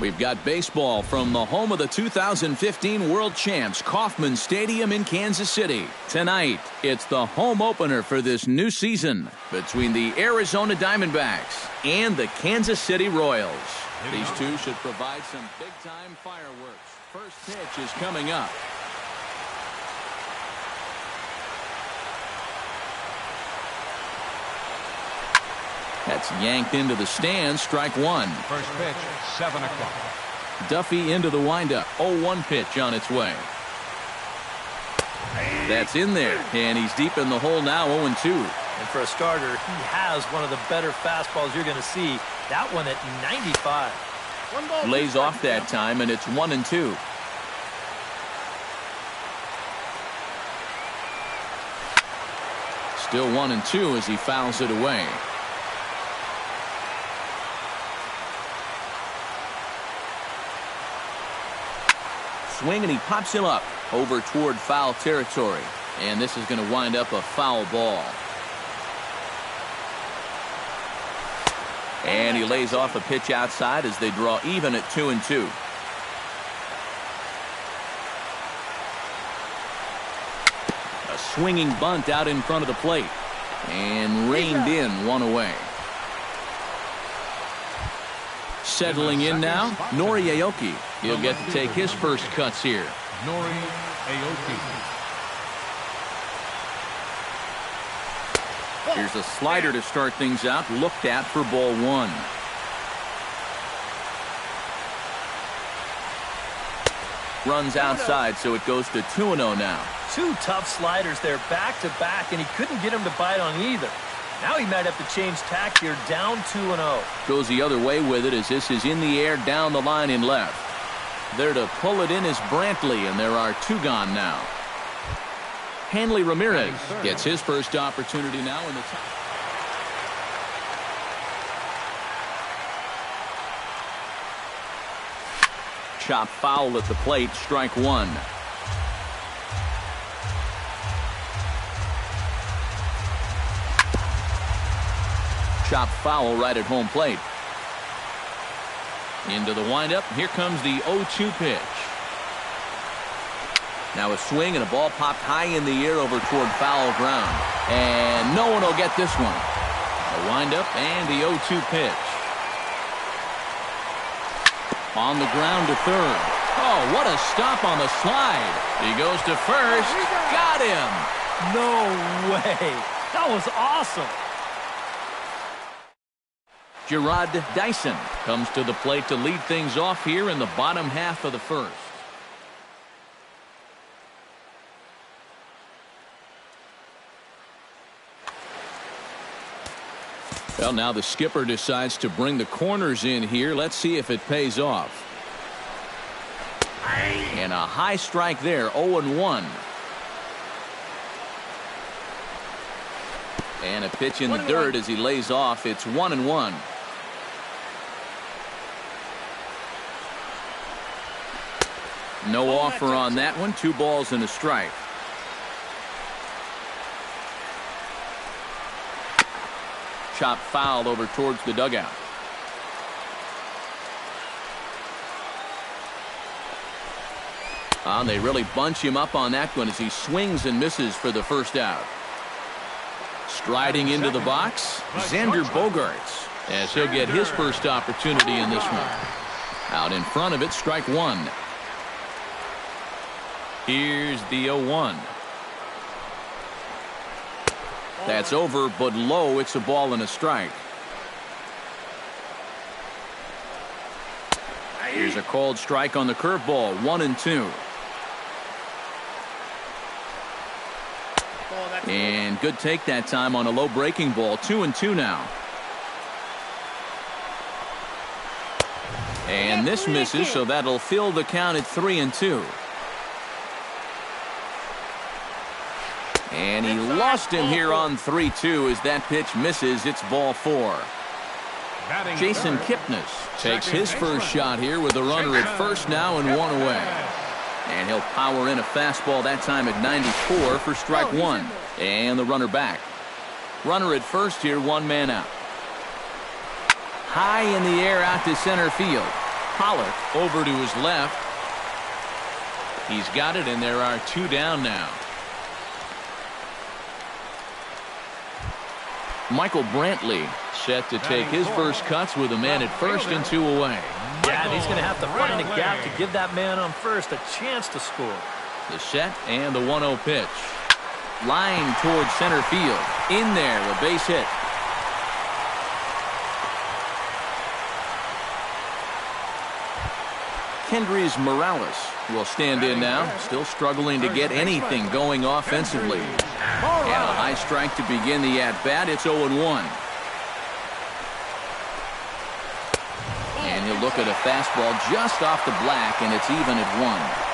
We've got baseball from the home of the 2015 World Champs, Kauffman Stadium in Kansas City. Tonight, it's the home opener for this new season between the Arizona Diamondbacks and the Kansas City Royals. These two should provide some big-time fireworks. First pitch is coming up. That's yanked into the stands, strike one. First pitch, 7 o'clock. Duffy into the windup. 0-1 pitch on its way. That's in there, and he's deep in the hole now, 0-2. And for a starter, he has one of the better fastballs you're going to see. That one at 95. Lays off that time, and it's 1-2. Still 1-2 as he fouls it away. Swing, and he pops him up over toward foul territory. And this is going to wind up a foul ball. And he lays off a pitch outside as they draw even at 2-2. A swinging bunt out in front of the plate. And reined in, one away. Settling in now, Nori Aoki. He'll get to take his first cuts here. Nori Aoki. Here's a slider to start things out, looked at for ball one. Runs outside, so it goes to 2-0 now. Two tough sliders there back to back, and he couldn't get him to bite on either. Now he might have to change tack here, down 2-0. Goes the other way with it as this is in the air down the line in left. There to pull it in is Brantley, and there are two gone now. Hanley Ramirez gets his first opportunity now in the top. Chop foul at the plate, strike one. Chop foul right at home plate. Into the windup. Here comes the 0-2 pitch. Now a swing and a ball popped high in the air over toward foul ground. And no one will get this one. A windup and the 0-2 pitch. On the ground to third. Oh, what a stop on the slide. He goes to first. Got him. No way. That was awesome. Gerard Dyson comes to the plate to lead things off here in the bottom half of the first. Well, now the skipper decides to bring the corners in here. Let's see if it pays off. And a high strike there, 0-1. And a pitch in the dirt as he lays off. It's 1-1. No offer on that one. 2 balls and a strike. Chop foul over towards the dugout. They really bunch him up on that one as he swings and misses for the first out. Striding into the box, Xander Bogaerts, as he'll get his first opportunity in this one. Out in front of it, strike one. Here's the 0-1. That's over, but low. It's a ball and a strike. Here's a called strike on the curveball, 1-2. And good take that time on a low breaking ball, 2-2 now. And this misses, so that'll fill the count at 3-2. And he lost him here on 3-2 as that pitch misses. It's ball 4. Jason Kipnis takes his first shot here with a runner at first now and one away. And he'll power in a fastball that time at 94 for strike one. And the runner back. Runner at first here, one man out. High in the air out to center field. Pollock over to his left. He's got it, and there are 2 down now. Michael Brantley set to take his first cuts with a man at first and 2 away. Yeah, and he's going to have to find a gap to give that man on first a chance to score. The set and the 1-0 pitch. Line towards center field. In there, a base hit. Kendrys Morales will stand in now, still struggling to get anything going offensively. And a high strike to begin the at-bat. It's 0-1. And he'll look at a fastball just off the black, and it's even at 1.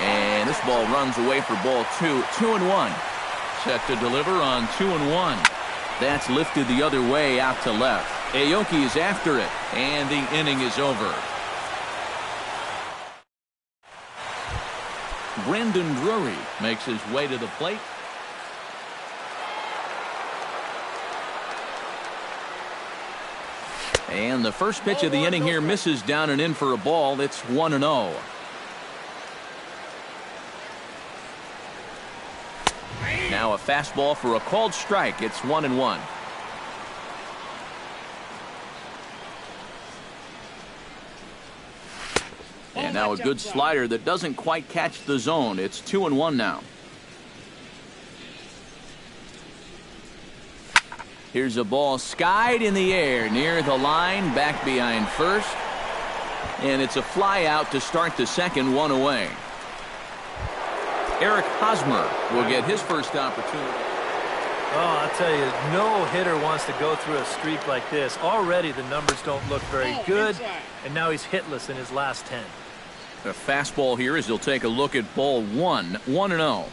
And this ball runs away for ball 2. 2-1. Set to deliver on 2-1. That's lifted the other way out to left. Aoki is after it, and the inning is over. Brandon Drury makes his way to the plate. And the first pitch of the inning here misses down and in for a ball. It's 1-0. Now a fastball for a called strike. It's 1-1. And now a good slider that doesn't quite catch the zone. It's 2-1 now. Here's a ball skied in the air near the line, back behind first. And it's a fly out to start the second, 1 away. Eric Hosmer will get his first opportunity. Oh, I'll tell you, no hitter wants to go through a streak like this. Already the numbers don't look very good, and now he's hitless in his last 10. A fastball here as he'll take a look at ball 1, 1-0.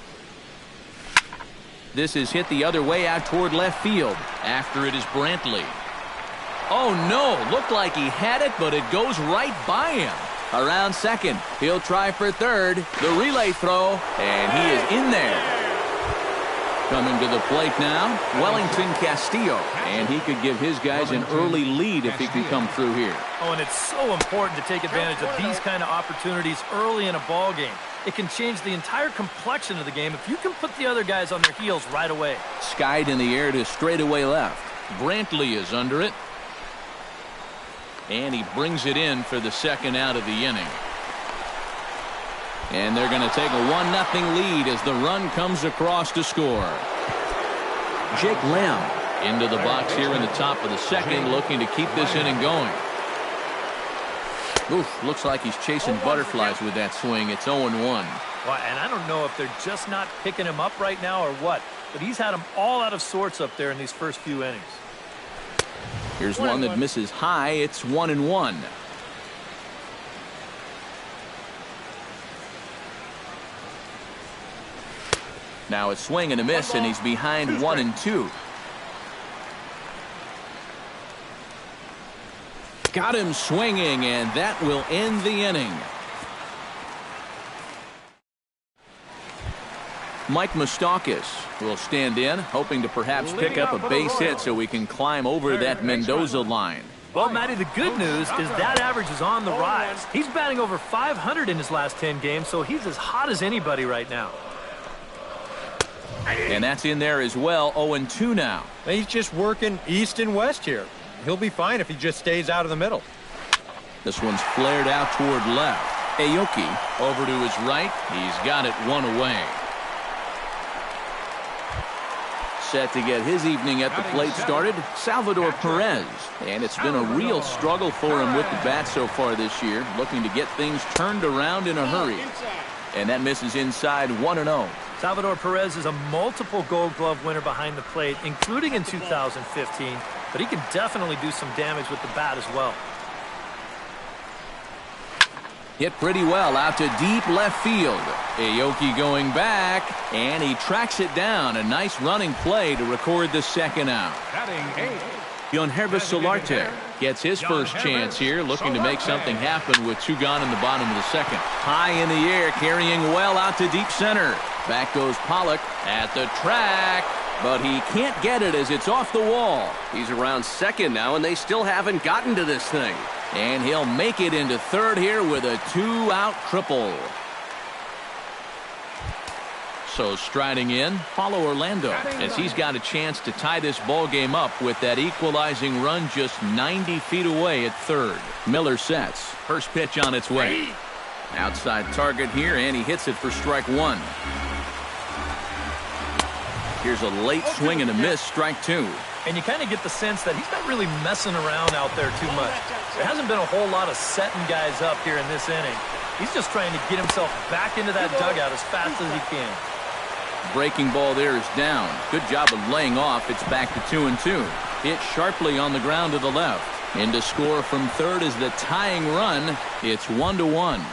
This is hit the other way out toward left field. After it is Brantley. Oh, no. Looked like he had it, but it goes right by him. Around second. He'll try for third. The relay throw, and he is in there. Coming to the plate now, Wellington Castillo. And he could give his guys an early lead if he can come through here. Oh, and it's so important to take advantage of these kind of opportunities early in a ball game. It can change the entire complexion of the game if you can put the other guys on their heels right away. Skied in the air to straightaway left. Brantley is under it. And he brings it in for the second out of the inning. And they're going to take a 1-0 lead as the run comes across to score. Jake Lamb into the box here in the top of the second, looking to keep this inning going. Oof, looks like he's chasing butterflies with that swing. It's 0-1. Well, and I don't know if they're just not picking him up right now or what, but he's had them all out of sorts up there in these first few innings. Here's one that misses high. It's 1-1. Now a swing and a miss, and he's behind 1-2. Got him swinging, and that will end the inning. Mike Moustakas will stand in, hoping to perhaps pick up a base hit so we can climb over that Mendoza line. Well, Matty, the good news is that average is on the rise. He's batting over 500 in his last 10 games, so he's as hot as anybody right now. And that's in there as well. 0-2 now. He's just working east and west here. He'll be fine if he just stays out of the middle. This one's flared out toward left. Aoki over to his right. He's got it 1 away. Set to get his evening at the plate started, Salvador Perez. And it's been a real struggle for him with the bat so far this year, looking to get things turned around in a hurry. And that misses inside 1-0. Salvador Perez is a multiple Gold Glove winner behind the plate, including in 2015, but he can definitely do some damage with the bat as well. Hit pretty well out to deep left field. Aoki going back, and he tracks it down. A nice running play to record the second out. Yonhervis Solarte gets his first chance here, looking to make something happen with 2 gone in the bottom of the second. High in the air, carrying well out to deep center. Back goes Pollock at the track, but he can't get it as it's off the wall. He's around second now, and they still haven't gotten to this thing. And he'll make it into third here with a 2-out triple. So striding in, follow Orlando, as he's got a chance to tie this ball game up with that equalizing run just 90 feet away at third. Miller sets. First pitch on its way. Outside target here, and he hits it for strike one. Here's a late swing and a miss, strike two. And you kind of get the sense that he's not really messing around out there too much. There hasn't been a whole lot of setting guys up here in this inning. He's just trying to get himself back into that dugout as fast as he can. Breaking ball there is down. Good job of laying off. It's back to 2-2. Hit sharply on the ground to the left. And to score from third is the tying run. It's 1-1.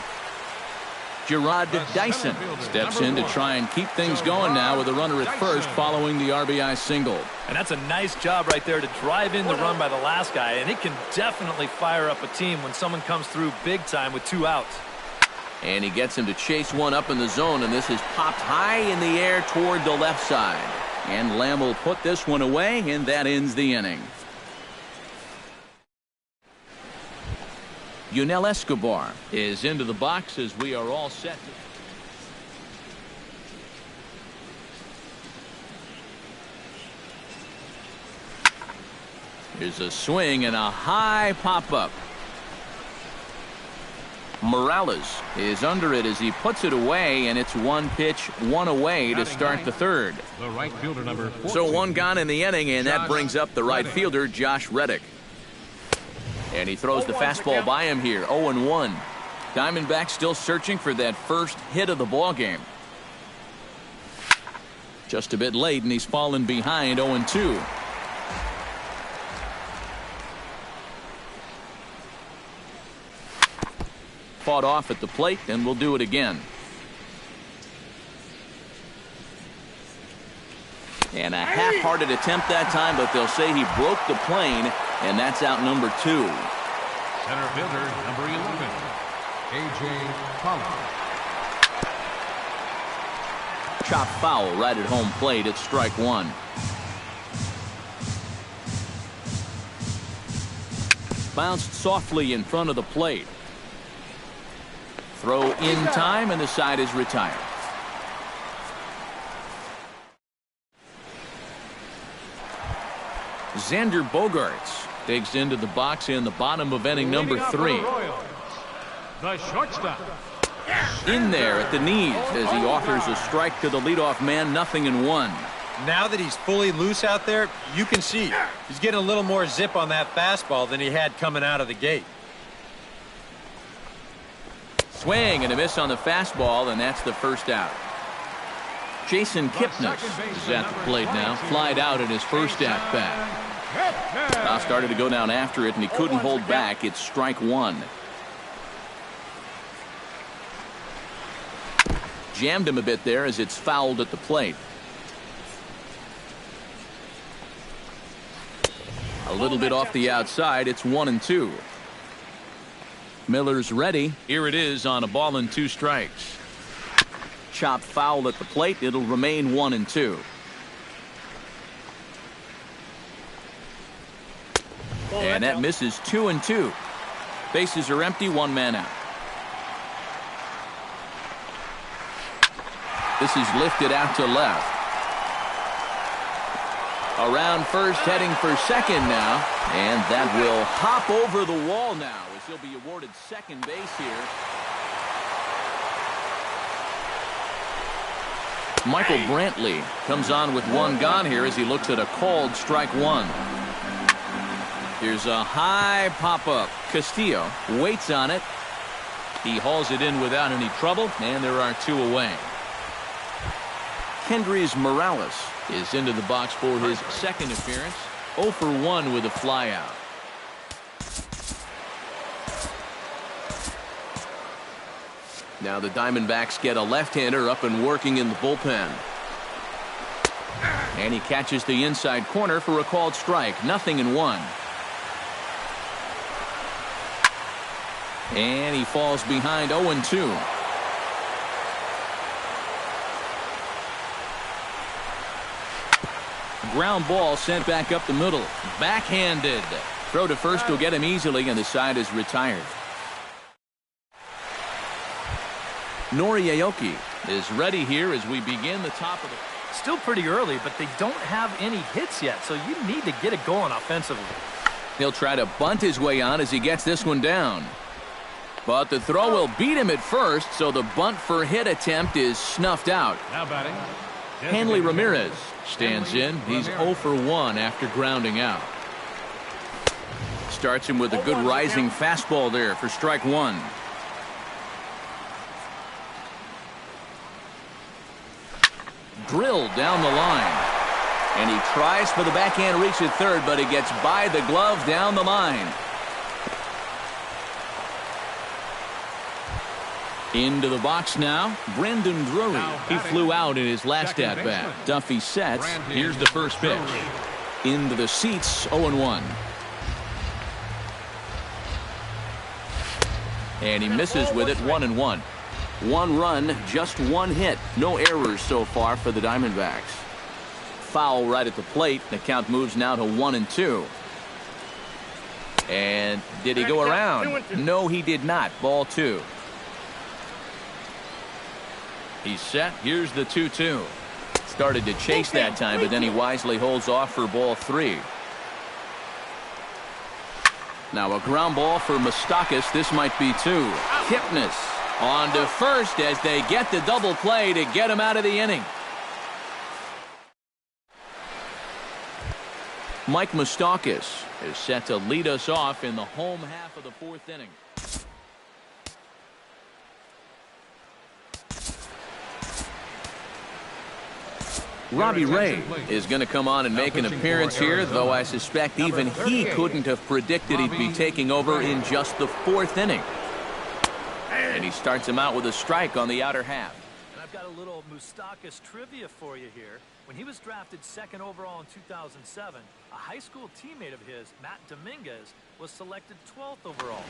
Gerard Dyson steps in to try and keep things going now with a runner at first following the RBI single. And that's a nice job right there to drive in the run by the last guy. And it can definitely fire up a team when someone comes through big time with 2 outs. And he gets him to chase one up in the zone, and this is popped high in the air toward the left side. And Lamb will put this one away, and that ends the inning. Yunel Escobar is into the box as we are all set. Here's a swing and a high pop-up. Morales is under it as he puts it away, and it's one pitch, one away to start the third. The right fielder, number 14. So one gone in the inning, and that brings up the right fielder, Josh Reddick. And he throws the fastball by him here, 0-1. Diamondbacks still searching for that first hit of the ball game. Just a bit late, and he's fallen behind, 0-2. Fought off at the plate, and we'll do it again. And a half-hearted attempt that time, but they'll say he broke the plane, and that's out number 2. Center fielder, number 11, A.J. Pollock. Chop foul right at home plate. It's strike one. Bounced softly in front of the plate. Throw in time, and the side is retired. Xander Bogaerts digs into the box in the bottom of inning number 3. The shortstop. In there at the knees as he offers a strike to the leadoff man, 0-1. Now that he's fully loose out there, you can see he's getting a little more zip on that fastball than he had coming out of the gate. Swing and a miss on the fastball, and that's the first out. Jason Kipnis is at the plate now. Flied out in his first at-bat. Started to go down after it, and he couldn't hold back. It's strike one. Jammed him a bit there as it's fouled at the plate. A little bit off the outside. It's 1-2. Miller's ready. Here it is on a ball and 2 strikes. Chopped foul at the plate. It'll remain 1-2. And that misses 2-2. Bases are empty, 1 man out. This is lifted out to left. Around first, heading for second now. And that will hop over the wall now as he'll be awarded second base here. Michael Brantley comes on with 1 gone here as he looks at a called strike 1. Here's a high pop-up. Castillo waits on it. He hauls it in without any trouble, and there are 2 away. Kendrys Morales is into the box for his second appearance. 0 for 1 with a flyout. Now the Diamondbacks get a left-hander up and working in the bullpen. And he catches the inside corner for a called strike. 0-1. And he falls behind 0-2. Ground ball sent back up the middle. Backhanded. Throw to first will get him easily, and the side is retired. Nori Aoki is ready here as we begin the top of the... Still pretty early, but they don't have any hits yet, so you need to get it going offensively. He'll try to bunt his way on as he gets this one down. But the throw will beat him at first, so the bunt for hit attempt is snuffed out. Now batting. Hanley Ramirez stands in. He's 0 for 1 after grounding out. Starts him with a good rising fastball there for strike one. Drilled down the line. And he tries for the backhand reach at third, but he gets by the glove down the line. Into the box now, Brandon Drury. He flew out in his last at-bat. Duffy sets. Here's the first pitch. Into the seats, 0-1. And he misses with it, 1-1. 1 run, just 1 hit. No errors so far for the Diamondbacks. Foul right at the plate. The count moves now to 1-2. And did he go around? No, he did not. Ball 2. He's set. Here's the 2-2. Started to chase that time, but then he wisely holds off for ball 3. Now a ground ball for Moustakas. This might be 2. Kipnis on to first as they get the double play to get him out of the inning. Mike Moustakas is set to lead us off in the home half of the 4th inning. Robbie Ray is going to come on and make an appearance here, though I suspect even he couldn't have predicted he'd be taking over in just the 4th inning. And he starts him out with a strike on the outer half. And I've got a little Moustakas trivia for you here. When he was drafted 2nd overall in 2007, a high school teammate of his, Matt Dominguez, was selected 12th overall.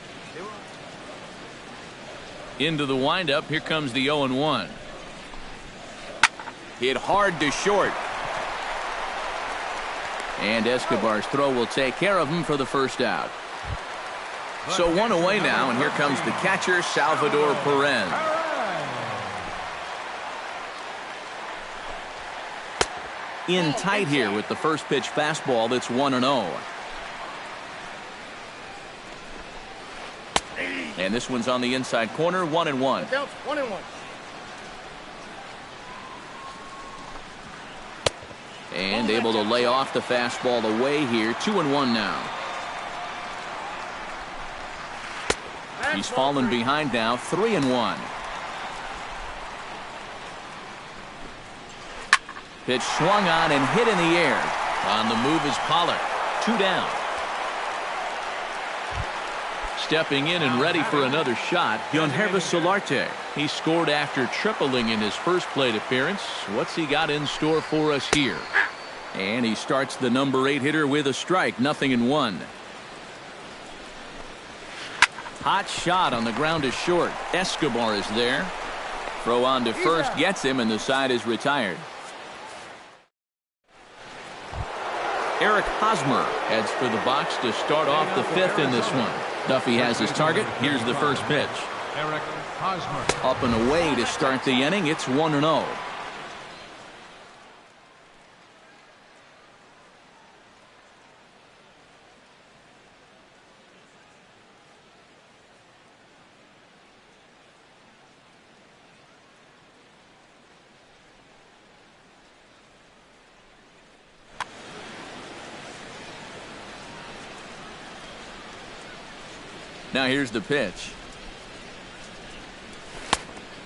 Into the windup, here comes the 0-1. Hit hard to short. And Escobar's throw will take care of him for the first out. So 1 away now, and here comes the catcher, Salvador Perez. In tight here with the first pitch fastball that's 1-0. And this one's on the inside corner, 1-1. And able to lay off the fastball away here. 2-1 now. He's fallen behind now. 3-1. Pitch swung on and hit in the air. On the move is Pollard. 2 down. Stepping in and ready for another shot, Yonhervis Solarte. He scored after tripling in his first plate appearance. What's he got in store for us here? And he starts the number 8 hitter with a strike. 0-1. Hot shot on the ground is short. Escobar is there. Throw on to first gets him, and the side is retired. Eric Hosmer heads for the box to start off the 5th in this one. Duffy has his target. Here's the first pitch. Eric Hosmer. Up and away to start the inning. It's 1-0. Now here's the pitch.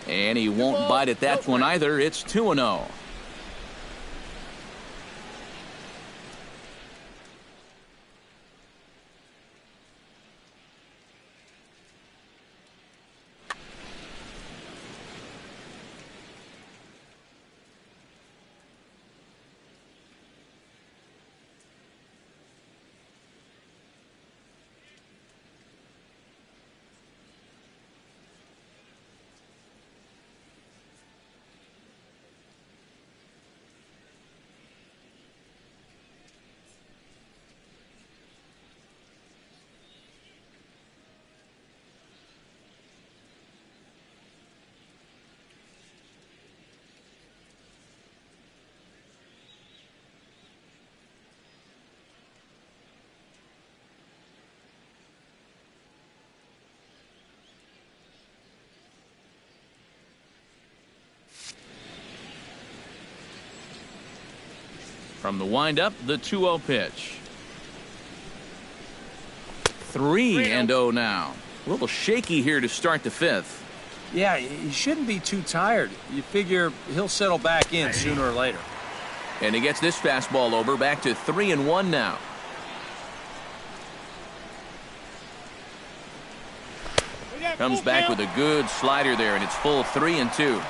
And he won't bite at that one either. It's 2-0. From the windup, the 2-0 pitch. 3-0 now. A little shaky here to start the fifth. Yeah, he shouldn't be too tired. You figure he'll settle back in sooner or later. And he gets this fastball over, back to 3-1 now. Comes back with a good slider there, and it's full 3-2.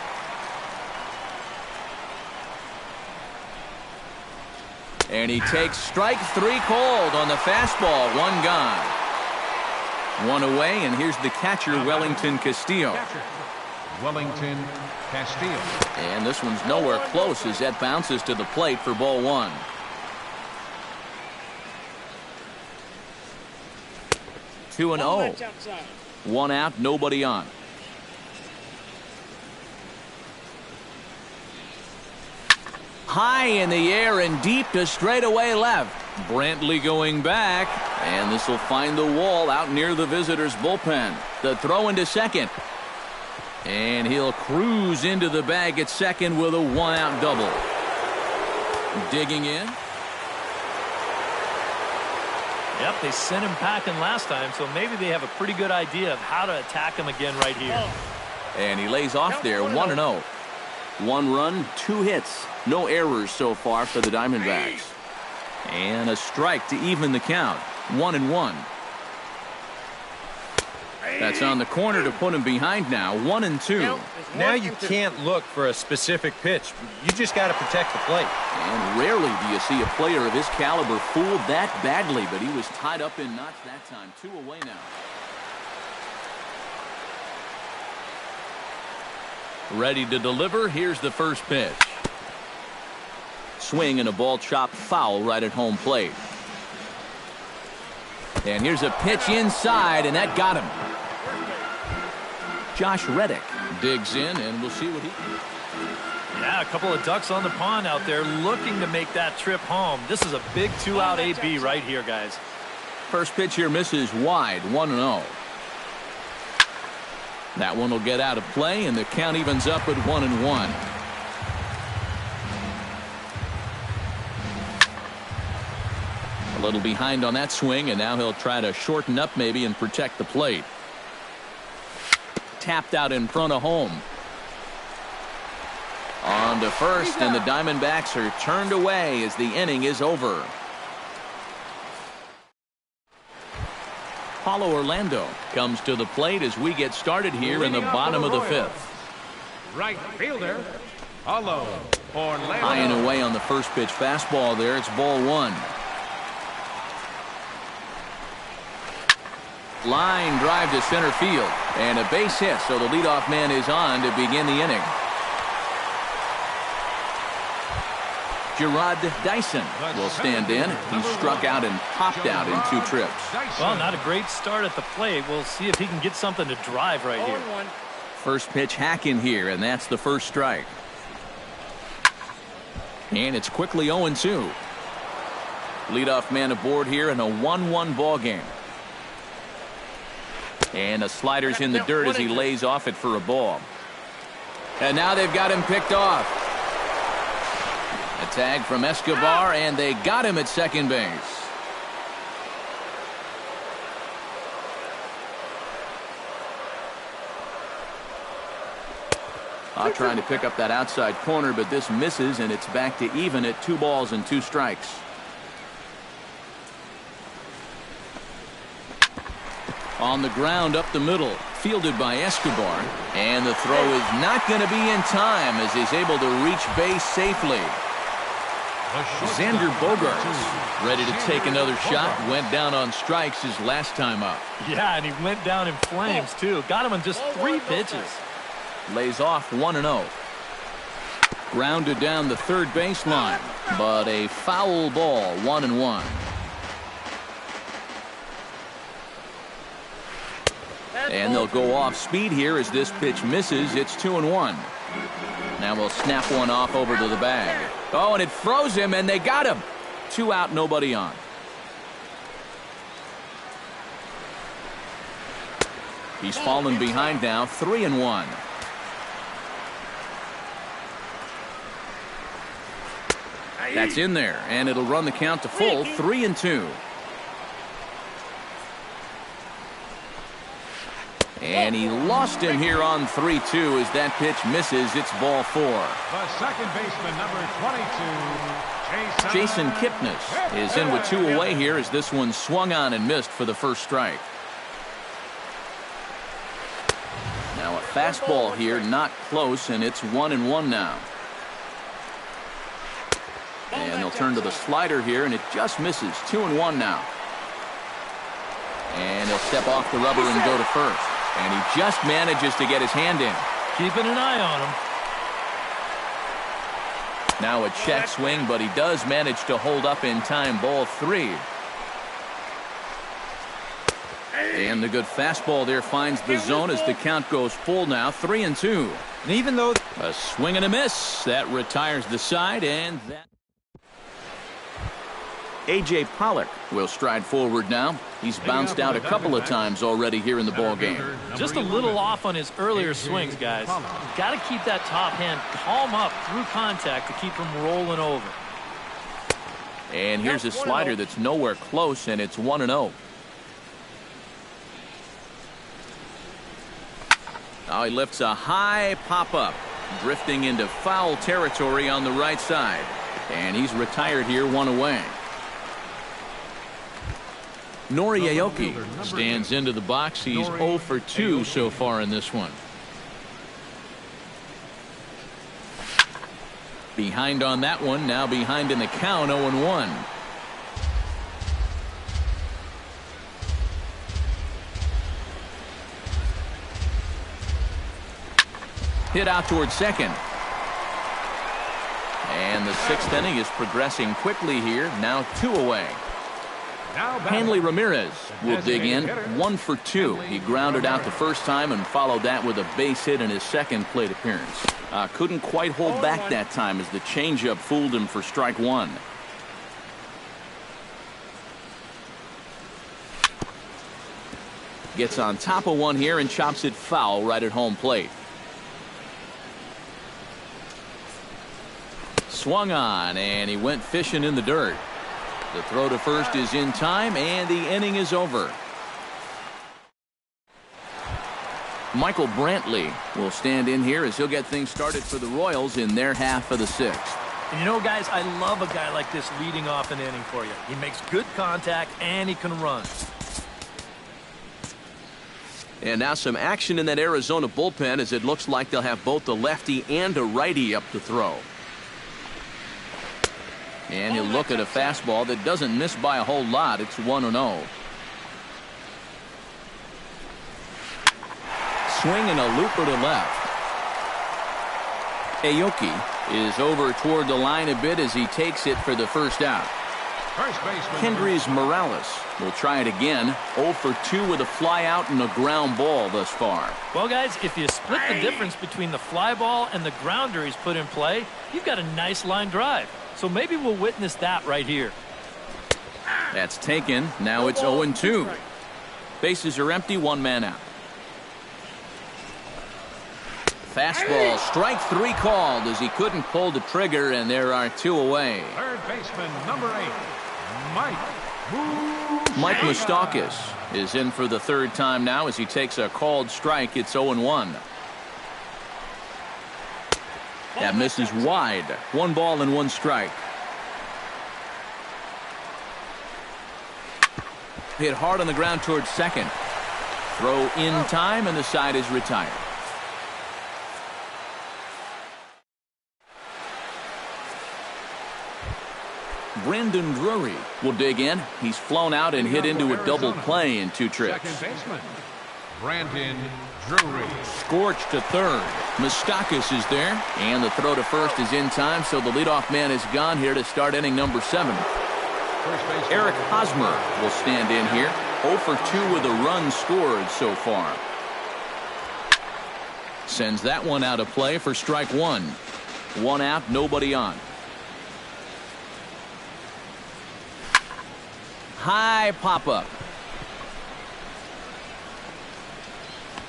And he takes strike 3 cold on the fastball. 1 gone. 1 away, and here's the catcher, Wellington Castillo. Wellington Castillo. And this one's nowhere close as that bounces to the plate for ball 1. Two and 0. 1 out, nobody on. High in the air and deep to straightaway left. Brantley going back, and this will find the wall out near the visitors' bullpen. The throw into second. And he'll cruise into the bag at second with a 1-out double. Digging in. Yep, they sent him packing last time, so maybe they have a pretty good idea of how to attack him again right here. And he lays off there, 1-0. 1 run, 2 hits. No errors so far for the Diamondbacks. And a strike to even the count. 1-1. That's on the corner to put him behind now. 1-2. Now you can't look for a specific pitch. You just got to protect the plate. And rarely do you see a player of his caliber fooled that badly, but he was tied up in knots that time. 2 away now. Ready to deliver. Here's the first pitch. Swing and a ball chopped foul right at home plate. And here's a pitch inside, and that got him. Josh Reddick digs in, and we'll see what he can do. Yeah, a couple of ducks on the pond out there looking to make that trip home. This is a big 2-out AB right here, guys. First pitch here misses wide, 1-0. That one will get out of play, and the count evens up at 1-1. A little behind on that swing, and now he'll try to shorten up maybe and protect the plate. Tapped out in front of home. On to first, and the Diamondbacks are turned away as the inning is over. Paulo Orlando comes to the plate as we get started here in the bottom of the fifth. Right fielder, Paulo Orlando. High and away on the first pitch fastball there. It's ball 1. Line drive to center field, and a base hit, so the leadoff man is on to begin the inning. Gerard Dyson will stand in. He struck out and popped out in 2 trips. Well, not a great start at the plate. We'll see if he can get something to drive right here. First pitch hack in here, and that's the first strike. And it's quickly 0-2. Leadoff man aboard here in a 1-1 ball game. And the slider's in the dirt as he lays off it for a ball. And now they've got him picked off. A tag from Escobar, and they got him at second base. Trying to pick up that outside corner, but this misses, and it's back to even at 2 balls and 2 strikes. On the ground up the middle, fielded by Escobar, and the throw is not going to be in time as he's able to reach base safely. Xander Bogaerts ready to take another shot. Went down on strikes his last time up. Yeah, and he went down in flames too. Got him on just 3 pitches. Lays off 1-0. Grounded down the third baseline, but a foul ball, 1-1. And they'll go off speed here as this pitch misses. It's 2-1. Now we'll snap one off over to the bag. Oh, and it froze him, and they got him. 2 out, nobody on. He's fallen behind now, 3-1. That's in there, and it'll run the count to full 3-2. And he lost him here on 3-2 as that pitch misses. It's ball 4. The second baseman, number 22, Jason Kipnis is in with 2 away here as this one swung on and missed for the first strike. Now a fastball here, not close, and it's 1-1 now. And they'll turn to the slider here, and it just misses. 2-1 now. And he'll step off the rubber and go to first. And he just manages to get his hand in. Keeping an eye on him. Now a check swing, but he does manage to hold up in time. Ball 3. And the good fastball there finds the zone as the count goes full now. 3-2. And even though a swing and a miss, that retires the side, and that A.J. Pollock will stride forward now. He's bounced out a couple of times already here in the ball game. Just a little off on his earlier swings, guys. You've got to keep that top hand palm up through contact to keep him rolling over. And here's a slider that's nowhere close, and it's 1-0. Now he lifts a high pop-up, drifting into foul territory on the right side. And he's retired here, 1 away. Nori Aoki stands into the box. He's 0 for 2 so far in this one. Behind on that one, now behind in the count, 0-1. Hit out towards second. And the 6th inning is progressing quickly here, now 2 away. Hanley Ramirez will dig in, 1 for 2. He grounded out the first time and followed that with a base hit in his second plate appearance. Couldn't quite hold back that time as the changeup fooled him for strike 1. Gets on top of one here and chops it foul right at home plate. Swung on, and he went fishing in the dirt. The throw to first is in time, and the inning is over. Michael Brantley will stand in here as he'll get things started for the Royals in their half of the 6th. And you know, guys, I love a guy like this leading off an inning for you. He makes good contact, and he can run. And now some action in that Arizona bullpen as it looks like they'll have both a lefty and a righty up to throw. And he'll look at a fastball that doesn't miss by a whole lot. It's 1-0. Swing and a looper to left. Aoki is over toward the line a bit as he takes it for the first out. Kendrys Morales will try it again. 0 for 2 with a fly out and a ground ball thus far. Well, guys, if you split the difference between the fly ball and the grounder he's put in play, you've got a nice line drive. So maybe we'll witness that right here. That's taken. Now it's 0-2. Bases are empty, 1 man out. Fastball, strike 3 called as he couldn't pull the trigger, and there are 2 away. Third baseman, number 8, Mike Moustakas is in for the 3rd time now as he takes a called strike. It's 0-1. That misses wide. 1 ball and 1 strike. Hit hard on the ground towards second. Throw in time, and the side is retired. Brandon Drury will dig in. He's flown out and hit into a double play in 2 trips. second baseman, Brandon Drury. Scorched to third. Moustakas is there, and the throw to first is in time, so the leadoff man is gone here to start inning number 7. Eric Hosmer will stand in here. 0 for 2 with a run scored so far. Sends that one out of play for strike 1. 1 out, nobody on. High pop-up.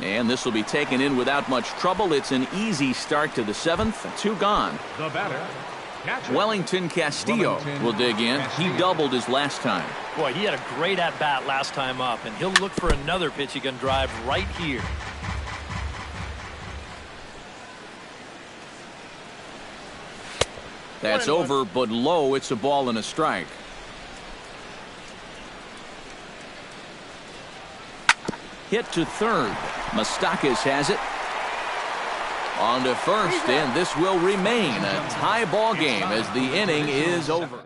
And this will be taken in without much trouble. It's an easy start to the 7th. 2 gone. The batter, Wellington Castillo will dig in. He doubled his last time. Boy, he had a great at-bat last time up, and he'll look for another pitch he can drive right here. That's over, but low. It's a ball and a strike. Hit to third. Moustakas has it. On to first, and this will remain a tie ball game as the inning is over.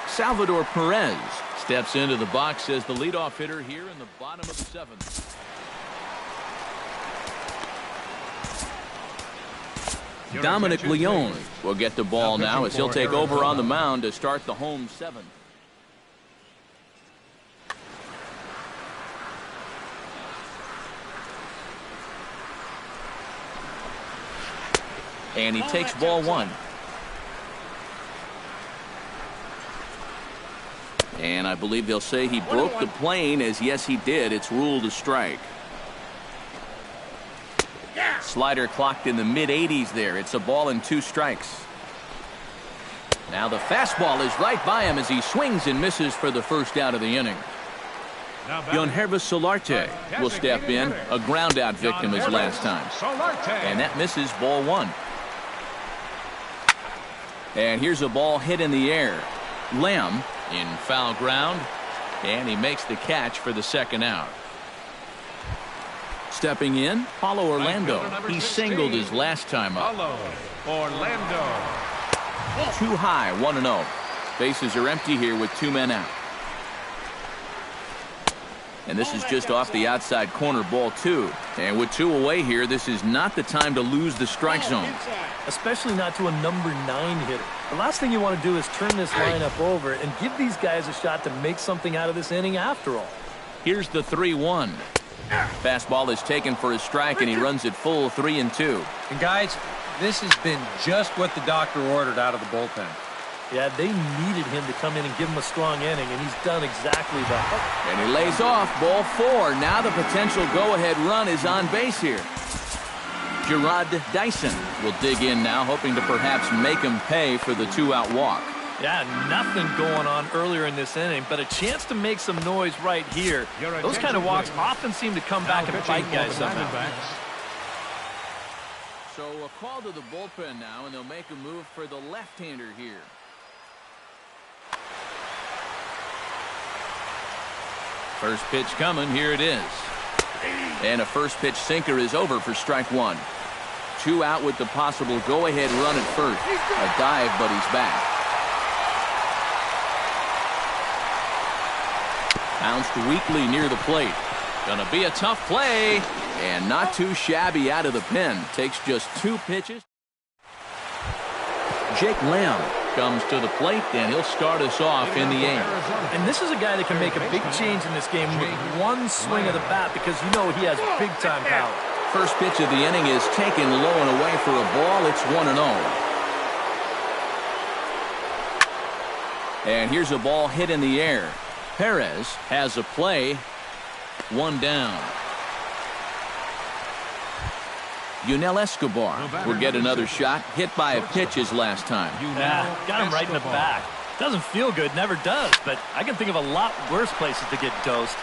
Salvador Perez steps into the box as the leadoff hitter here in the bottom of the seventh. Dominic Leone will get the ball now as he'll take over on the mound to start the home seventh. And he takes ball one. And I believe they'll say he broke the plane, as yes he did. It's ruled a strike. Slider clocked in the mid-80s there. It's a ball and 2 strikes. Now the fastball is right by him as he swings and misses for the first out of the inning. Yonhervis Solarte will step in. A ground out victim his last time. And that misses ball one. And here's a ball hit in the air. Lamb in foul ground. And he makes the catch for the second out. Stepping in, Paulo Orlando. He singled his last time up. Orlando. Too high, 1-0. Bases are empty here with 2 men out. And this is just off the outside corner, ball 2. And with 2 away here, this is not the time to lose the strike zone. Especially not to a number 9 hitter. The last thing you want to do is turn this lineup over and give these guys a shot to make something out of this inning after all. Here's the 3-1. Fastball is taken for a strike, and he runs it full 3-2. And guys, this has been just what the doctor ordered out of the bullpen. Yeah, they needed him to come in and give him a strong inning, and he's done exactly that. And he lays off, ball 4. Now the potential go-ahead run is on base here. Gerard Dyson will dig in now, hoping to perhaps make him pay for the 2-out walk. Yeah, nothing going on earlier in this inning, but a chance to make some noise right here. Those kind of walks often seem to come back and bite guys somehow. So a call to the bullpen now, and they'll make a move for the left-hander here. First pitch coming, here it is. And a first pitch sinker is over for strike 1. 2 out with the possible go-ahead run at first. A dive, but he's back. Bounced weakly near the plate. Gonna be a tough play. And not too shabby out of the pen. Takes just 2 pitches. Jake Lamb comes to the plate, and he'll start us off in the 8th. And this is a guy that can make a big change in this game with one swing of the bat, because you know he has big-time power. First pitch of the inning is taken low and away for a ball. It's 1-0. And here's a ball hit in the air. Perez has a play. 1 down. Yunel Escobar will get another shot. Hit by a pitch his last time. Yeah, got him right in the back. Doesn't feel good, never does, but I can think of a lot worse places to get dosed.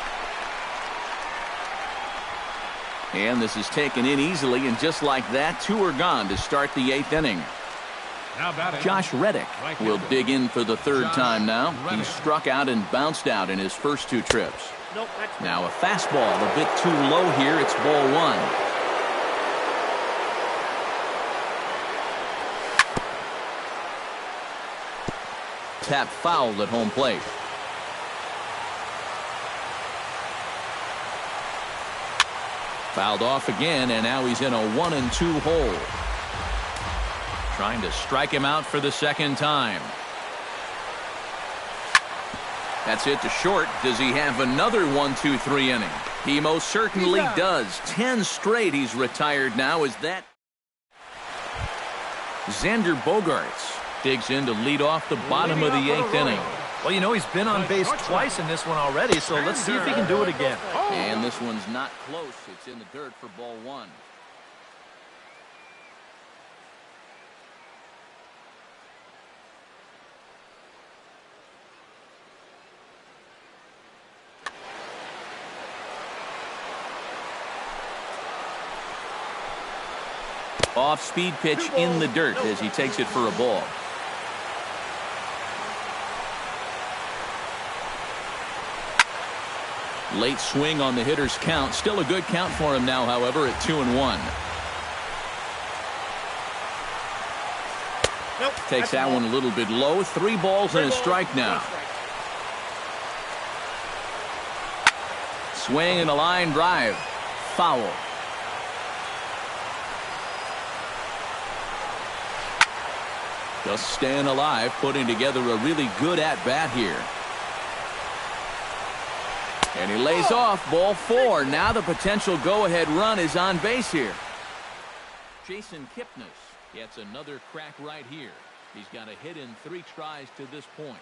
And this is taken in easily, and just like that, 2 are gone to start the 8th inning. Josh Reddick will dig in for the 3rd time now. He struck out and bounced out in his first 2 trips. Now a fastball a bit too low here. It's ball 1. Tap fouled at home plate. Fouled off again, and now he's in a 1-2 hole. Trying to strike him out for the 2nd time. That's it to short. Does he have another 1-2-3 inning? He most certainly does. 10 straight he's retired now. Is that Xander Bogaerts digs in to lead off the bottom of the 8th inning. Well, you know, he's been on base twice in this one already, so let's see if he can do it again. And this one's not close. It's in the dirt for ball 1. Off-speed pitch in the dirt as he takes it for a ball. Late swing on the hitter's count. Still a good count for him now, however, at 2-1. Takes that one a little bit low. 3 balls and a strike now. Swing and a line drive. Foul. Just staying alive, putting together a really good at-bat here. And he lays off, ball 4. Now the potential go-ahead run is on base here. Jason Kipnis gets another crack right here. He's got a hit in 3 tries to this point.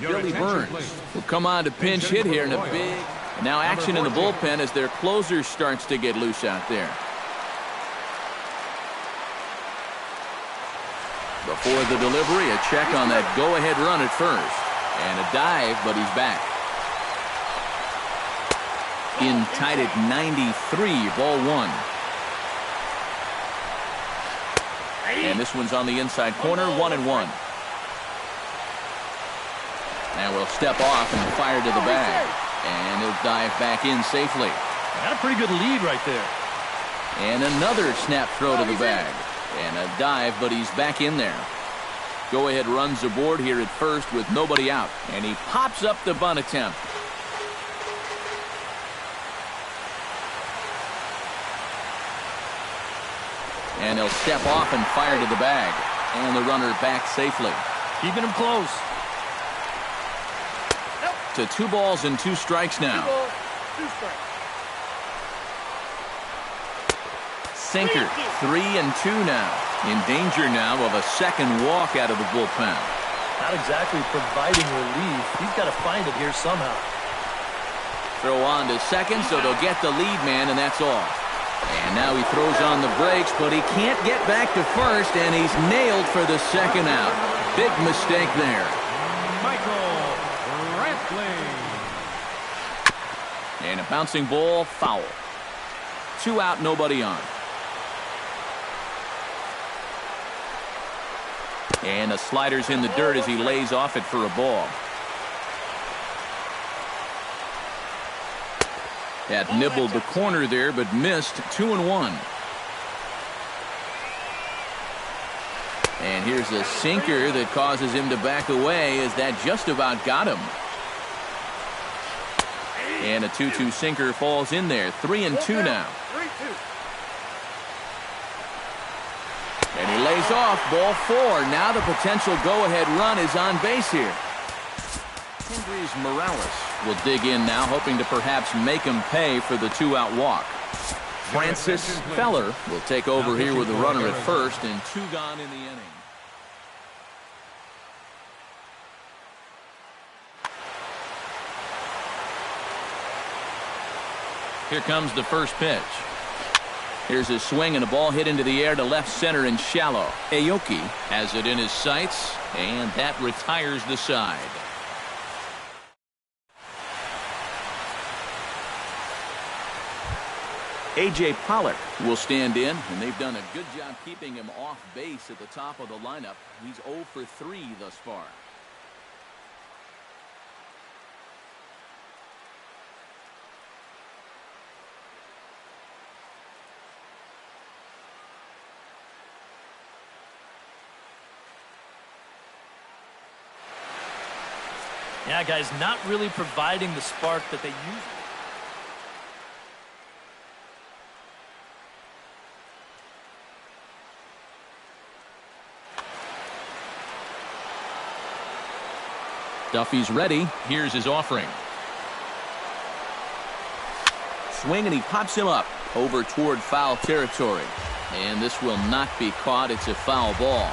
Billy Burns will come on to pinch hit here in a big... Now action in the bullpen as their closer starts to get loose out there. Before the delivery, a check on that go-ahead run at first. And a dive, but he's back. In tight at 93, ball 1. And this one's on the inside corner, 1-1. Now we'll step off and fire to the bag. And he'll dive back in safely. Got a pretty good lead right there. And another snap throw to the bag. And a dive, but he's back in there. Go-ahead runs aboard here at first with nobody out. And he pops up the bunt attempt. And he'll step off and fire to the bag. And the runner back safely. Keeping him close. To 2 balls and 2 strikes now. Sinker, 3-2 now. In danger now of a second walk out of the bullpen. Not exactly providing relief. He's got to find it here somehow. Throw on to second, so they'll get the lead man, and that's all. And now he throws on the brakes, but he can't get back to first, and he's nailed for the second out. Big mistake there. And a bouncing ball, foul. 2 out, nobody on. And the slider's in the dirt as he lays off it for a ball. That nibbled the corner there, but missed. 2-1. And here's a sinker that causes him to back away as that just about got him. And a 2-2 sinker falls in there. 3-2 now. And he lays off, ball 4. Now the potential go-ahead run is on base here. Hendrys Morales will dig in now, hoping to perhaps make him pay for the 2-out walk. Francis Feller will take over here with the runner at first, and 2 gone in the inning. Here comes the first pitch. Here's a swing and a ball hit into the air to left center and shallow. Aoki has it in his sights, and that retires the side. A.J. Pollock will stand in, and they've done a good job keeping him off base at the top of the lineup. He's 0 for 3 thus far. Yeah, guys, not really providing the spark that they usually. Duffy's ready. Here's his offering. Swing, and he pops him up over toward foul territory. And this will not be caught. It's a foul ball.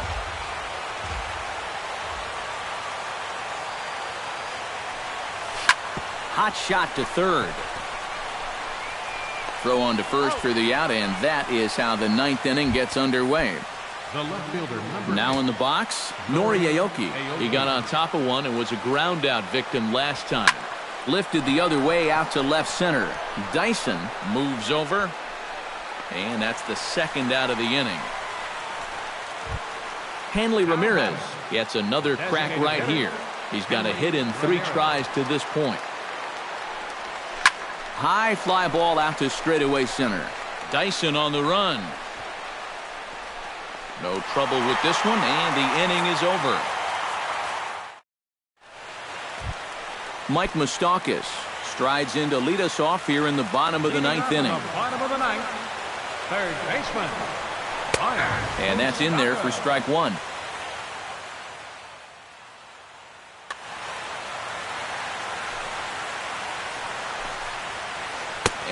Hot shot to third. Throw on to first for the out, and that is how the 9th inning gets underway. The left fielder, Now in the box, Nori Aoki. He got on top of one and was a ground out victim last time. Lifted the other way out to left center. Dyson moves over, and that's the second out of the inning. Hanley Ramirez gets another crack right here. He's got a hit in 3 tries to this point. High fly ball out to straightaway center. Dyson on the run. No trouble with this one, and the inning is over. Mike Moustakas strides in to lead us off here in the bottom of the 9th inning. Bottom of the 9th. Third baseman. And that's in there for strike 1.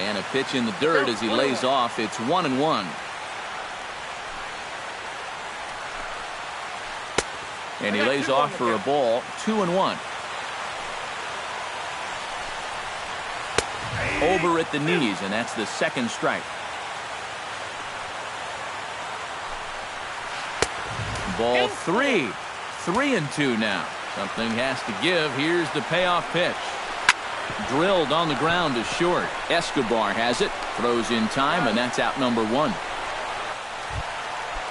And a pitch in the dirt as he lays off. It's 1-1. And he lays off for a ball. 2-1. Over at the knees, and that's the second strike. Ball 3. 3-2 now. Something has to give. Here's the payoff pitch. Drilled on the ground to short. Escobar has it. Throws in time, and that's out number 1.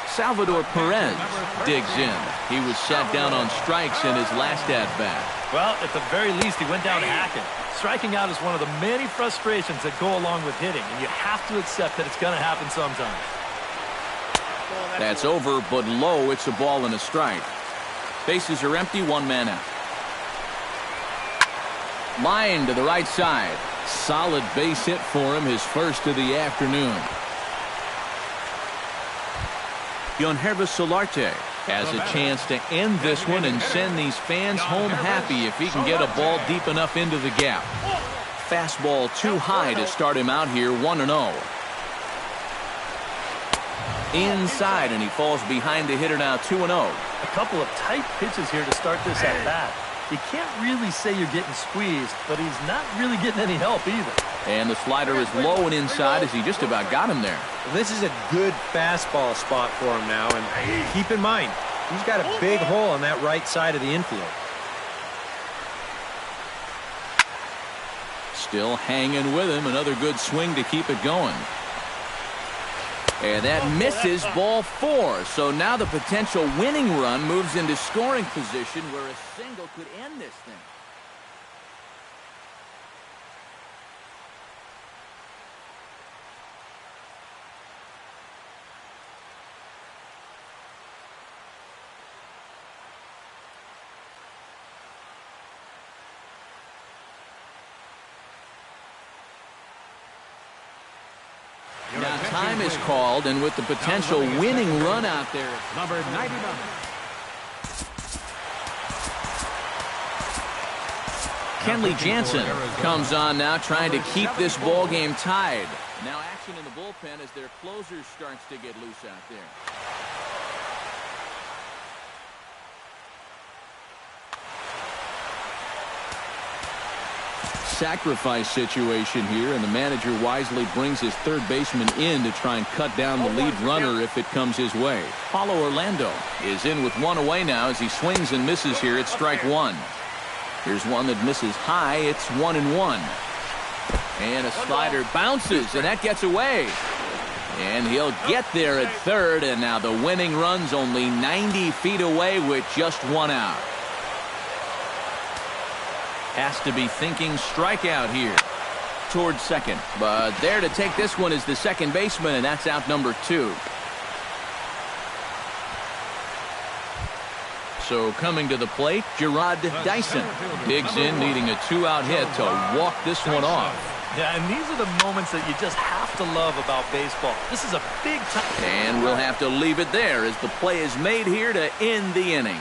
Salvador Perez digs in. He was sat down on strikes in his last at-bat. Well, at the very least, he went down hacking. Striking out is one of the many frustrations that go along with hitting, and you have to accept that it's going to happen sometimes. That's over, but low. It's a ball and a strike. Bases are empty, 1 man out. Line to the right side. Solid base hit for him, his first of the afternoon. Yonhervis Solarte has a chance to end this one and send these fans home happy if he can get a ball deep enough into the gap. Fastball too high to start him out here, 1-0. Inside, and he falls behind the hitter now, 2-0. A couple of tight pitches here to start this at bat. You can't really say you're getting squeezed, but he's not really getting any help either. And the slider is low and inside as he just about got him there. Well, this is a good fastball spot for him now, and keep in mind, he's got a big hole on that right side of the infield. Still hanging with him. Another good swing to keep it going. And that misses, ball 4. So now the potential winning run moves into scoring position where a single could end this thing. Now time is called, and with the potential winning run out there. Number 99. Kenley Jansen comes on now, trying to keep this ball game tied. Now action in the bullpen as their closer starts to get loose out there. Sacrifice situation here, and the manager wisely brings his third baseman in to try and cut down the lead runner if it comes his way. Paulo Orlando is in with 1 away now as he swings and misses here at strike 1. Here's one that misses high. It's 1-1. And a slider bounces, and that gets away. And he'll get there at third, and now the winning run's only 90 feet away with just 1 out. Has to be thinking strikeout here. Towards second. But there to take this one is the second baseman, and that's out number 2. So coming to the plate, Gerard Dyson digs in, needing a 2-out hit to walk this one off. Yeah, and these are the moments that you just have to love about baseball. This is a big time. And we'll have to leave it there as the play is made here to end the inning.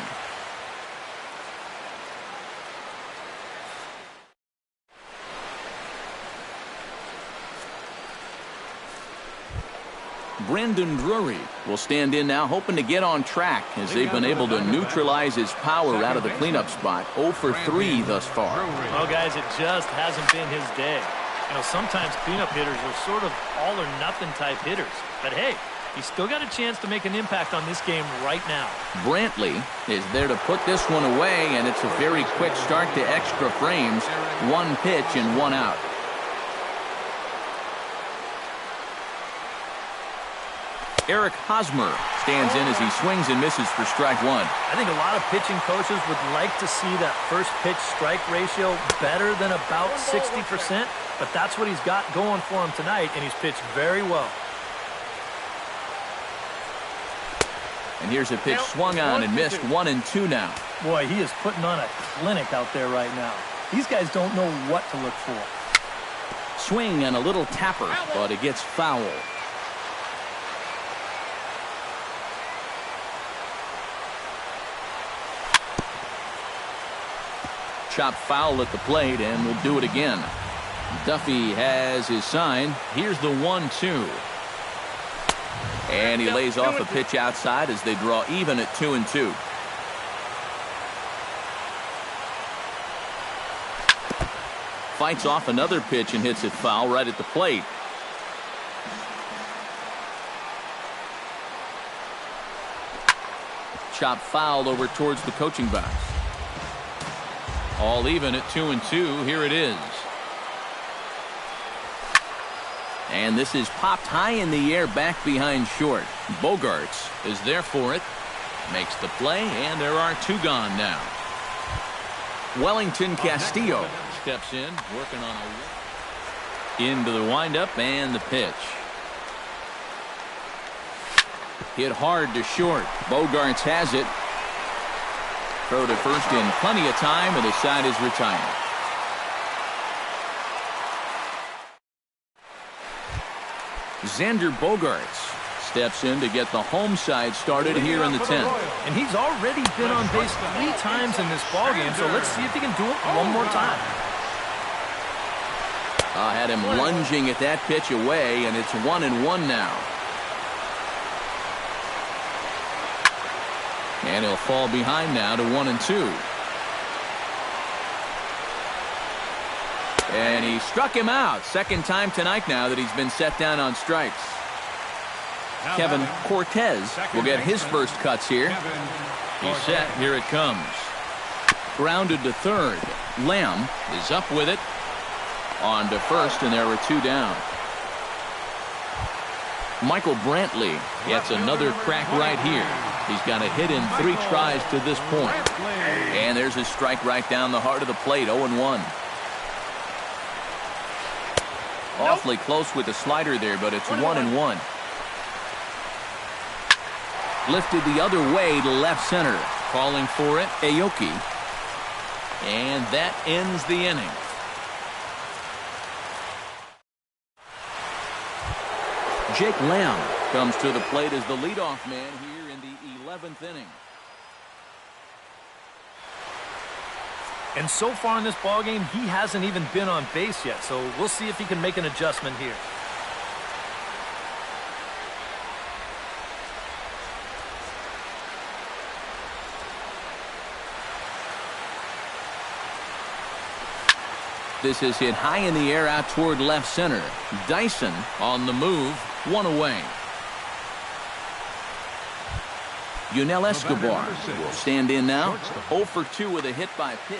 Brandon Drury will stand in now, hoping to get on track as they've been able to neutralize his power out of the cleanup spot. 0 for 3 thus far. Well, guys, it just hasn't been his day. You know, sometimes cleanup hitters are sort of all-or-nothing type hitters. But, hey, He's still got a chance to make an impact on this game right now. Brantley is there to put this one away, and it's a very quick start to extra frames. One pitch and one out. Eric Hosmer stands in as he swings and misses for strike one. I think a lot of pitching coaches would like to see that first pitch strike ratio better than about 60%, but that's what he's got going for him tonight, and he's pitched very well. And here's a pitch swung on and missed. 1-2 now. Boy, he is putting on a clinic out there right now. These guys don't know what to look for. Swing and a little tapper, but it gets foul. Chopped foul at the plate, and we'll do it again. Duffy has his sign. Here's the 1-2. And he lays off a pitch outside as they draw even at 2-2. Fights off another pitch and hits it foul right at the plate. Chopped foul over towards the coaching box. All even at 2-2. Here it is. And this is popped high in the air back behind short. Bogarts is there for it. Makes the play, and there are two gone now. Wellington Castillo steps in, working on a into the windup and the pitch. Hit hard to short. Bogarts has it. Throw to first in plenty of time, and the side is retired. Xander Bogarts steps in to get the home side started here in the 10th. And he's already been on base 3 times in this ballgame, so let's see if he can do it one more time. Had him lunging at that pitch away, and it's 1-1 now. And he'll fall behind now to 1-2. And he struck him out. Second time tonight now that he's been set down on strikes. Kevin Cortez will get his first cuts here. He's set. Here it comes. Grounded to third. Lamb is up with it. On to first, and there were 2 down. Michael Brantley gets another crack right here. He's got a hit in 3 tries to this point. And there's a strike right down the heart of the plate. 0-1. Awfully close with the slider there, but it's 1-1. Lifted the other way to left center. Calling for it, Aoki. And that ends the inning. Jake Lamb comes to the plate as the leadoff man here in the 11th inning. And so far in this ballgame, he hasn't even been on base yet, so we'll see if he can make an adjustment here. This is hit high in the air out toward left center. Dyson on the move, 1 away. Yunel Escobar will stand in now. 0 for 2 with a hit by pitch.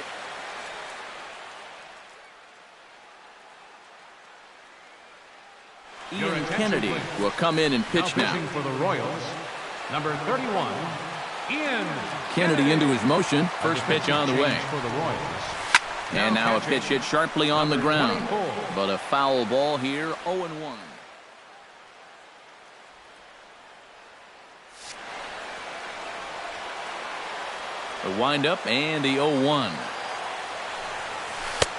Ian Kennedy will come in and pitch now. For the Royals, number 31, Ian Kennedy into his motion. First pitch on the way. For the Royals. And now a pitch hit sharply on the ground. But a foul ball here, 0-1. The windup and the 0-1.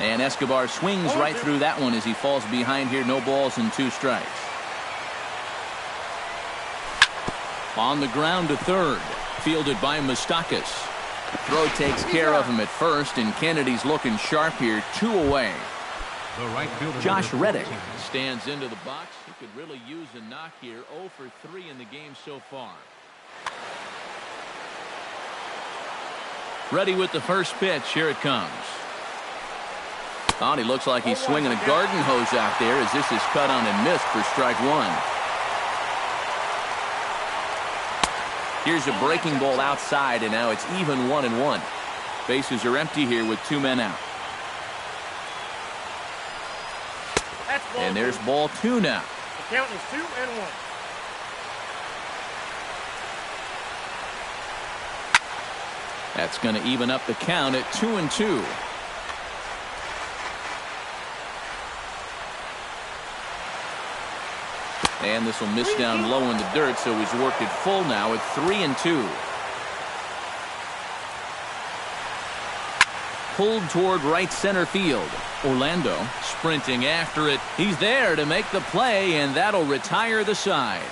And Escobar swings right through that one as he falls behind here. No balls and 2 strikes. On the ground to third. Fielded by Moustakas. Throw takes care of him at first, and Kennedy's looking sharp here. 2 away. The right fielder, Josh Reddick stands into the box. He could really use a knock here. 0 for 3 in the game so far. Ready with the first pitch. Here it comes. He looks like he's swinging a garden hose out there as this is cut on and missed for strike 1. Here's a breaking ball outside, and now it's even 1-1. Bases are empty here with 2 men out. And there's ball 2 now. The count is 2-1. That's going to even up the count at 2-2. And this will miss down low in the dirt, so he's worked it full now at 3-2. Pulled toward right center field. Orlando sprinting after it. He's there to make the play, and that'll retire the side.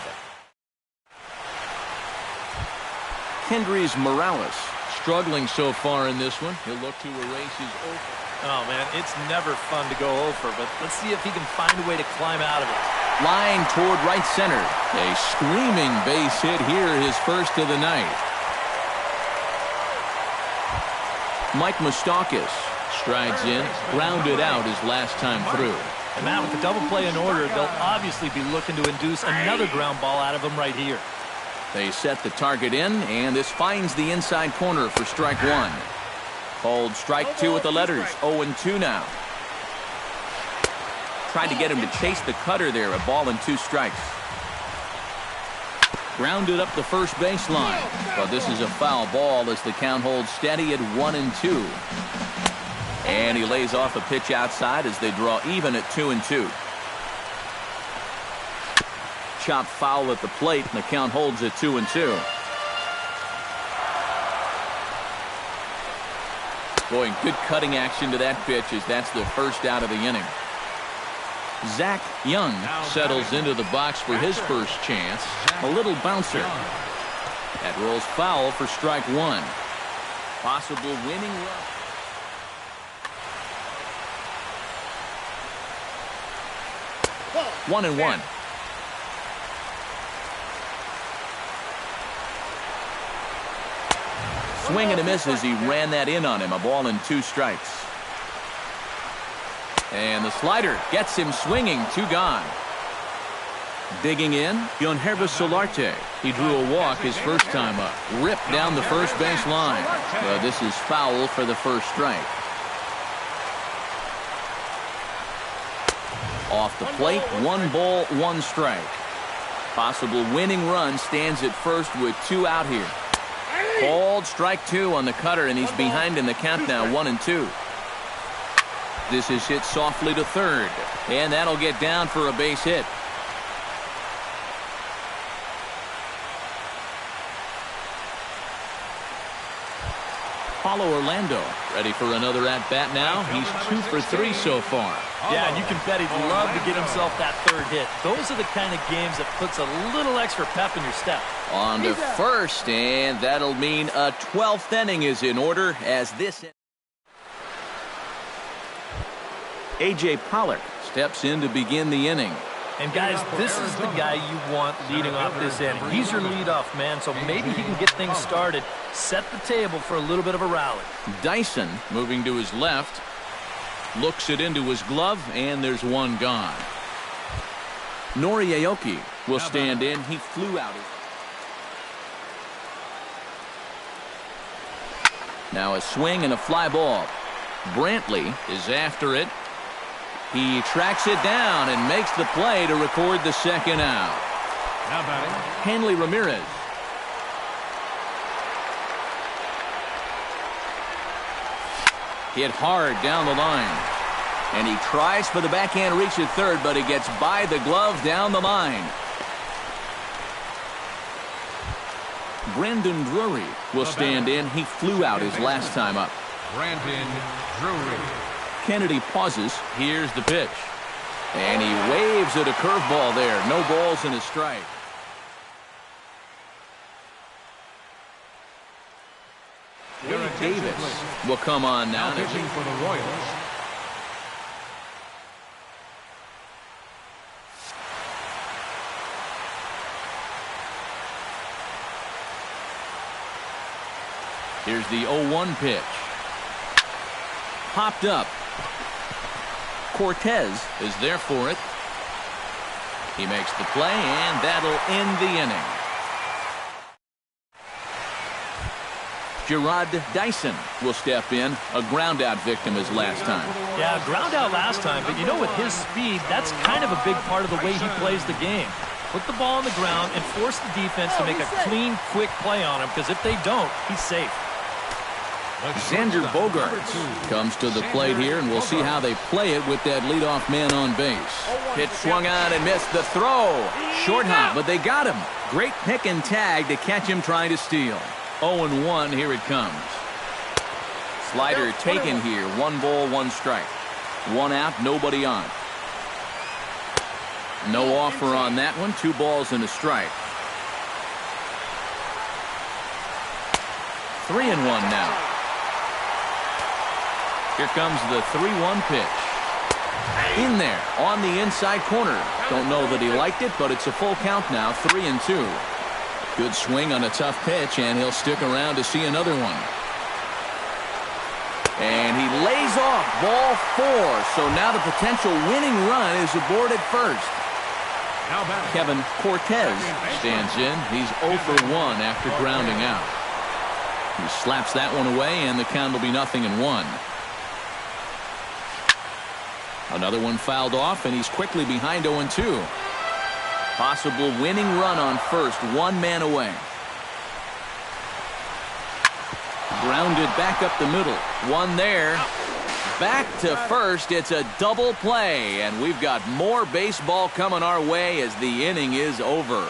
Kendrys Morales struggling so far in this one. He'll look to erase his over. Oh, man, it's never fun to go over, but let's see if he can find a way to climb out of it. Line toward right center. A screaming base hit here, his first of the night. Mike Moustakas strides in, grounded out his last time through. And Matt, with the double play in order, they'll obviously be looking to induce another ground ball out of him right here. They set the target in, and this finds the inside corner for strike 1. Called strike 2 with the letters. 0-2 now. Tried to get him to chase the cutter there. A ball and 2 strikes. Grounded up the first baseline. But this is a foul ball as the count holds steady at 1-2. And he lays off a pitch outside as they draw even at 2-2. Chop foul at the plate, and the count holds at 2-2. Boy, good cutting action to that pitch as that's the first out of the inning. Zach Young settles into the box for his first chance. A little bouncer. That rolls foul for strike 1. Possible winning run. One and one. Swing and a miss as he ran that in on him. A ball and 2 strikes. And the slider gets him swinging. 2 gone. Digging in, Yonherbis Solarte. He drew a walk his first time up. Ripped down the first base line. But this is foul for the first strike. Off the plate, 1 ball, 1 strike. Possible winning run stands at first with 2 out here. Called strike 2 on the cutter, and he's behind in the count now, 1-2. This is hit softly to third, and that'll get down for a base hit. Paulo Orlando ready for another at-bat now. He's 2 for 3 so far. Yeah, and you can bet he'd love to get himself that third hit. Those are the kind of games that puts a little extra pep in your step. On to first, and that'll mean a 12th inning is in order as this. A.J. Pollock steps in to begin the inning. And guys, this is the guy you want leading off this inning. He's your leadoff man, so maybe he can get things started, set the table for a little bit of a rally. Dyson moving to his left. Looks it into his glove, and there's 1 gone. Nori Aoki will stand in. He flew out. Now a swing and a fly ball. Brantley is after it. He tracks it down and makes the play to record the second out. Now batting, Hanley Ramirez. Hit hard down the line. And he tries for the backhand reach at third, but he gets by the glove down the line. Brandon Drury will stand in. He flew out his last time up. Brandon Drury. Kennedy pauses. Here's the pitch. And he waves at a curveball there. No balls and a strike. Wade Davis will come on now. Pitching for the Royals. Here's the 0-1 pitch. Popped up. Cortez is there for it. He makes the play, and that'll end the inning. Gerard Dyson will step in. A ground out victim as last time. Yeah, ground out last time, but you know, with his speed, that's kind of a big part of the way he plays the game. Put the ball on the ground and force the defense to make a clean, quick play on him, because if they don't, he's safe. Xander Bogaerts comes to the plate here, and we'll see how they play it with that leadoff man on base. Pitch swung on and missed. The throw. Short hop, but they got him. Great pick and tag to catch him trying to steal. 0-1, here it comes. Slider taken here. 1 ball, 1 strike. 1 out, nobody on. No offer on that one. 2 balls and a strike. 3-1 now. Here comes the 3-1 pitch. In there on the inside corner. Don't know that he liked it, but it's a full count now. 3-2. Good swing on a tough pitch, and he'll stick around to see another one. And he lays off ball 4. So now the potential winning run is aboard at first. Kevin Cortez stands in. He's 0 for 1 after grounding out. He slaps that one away, and the count will be 0-1. Another one fouled off, and he's quickly behind 0-2. Possible winning run on first, 1 man away. Grounded back up the middle. 1 there. Back to first. It's a double play, and we've got more baseball coming our way as the inning is over.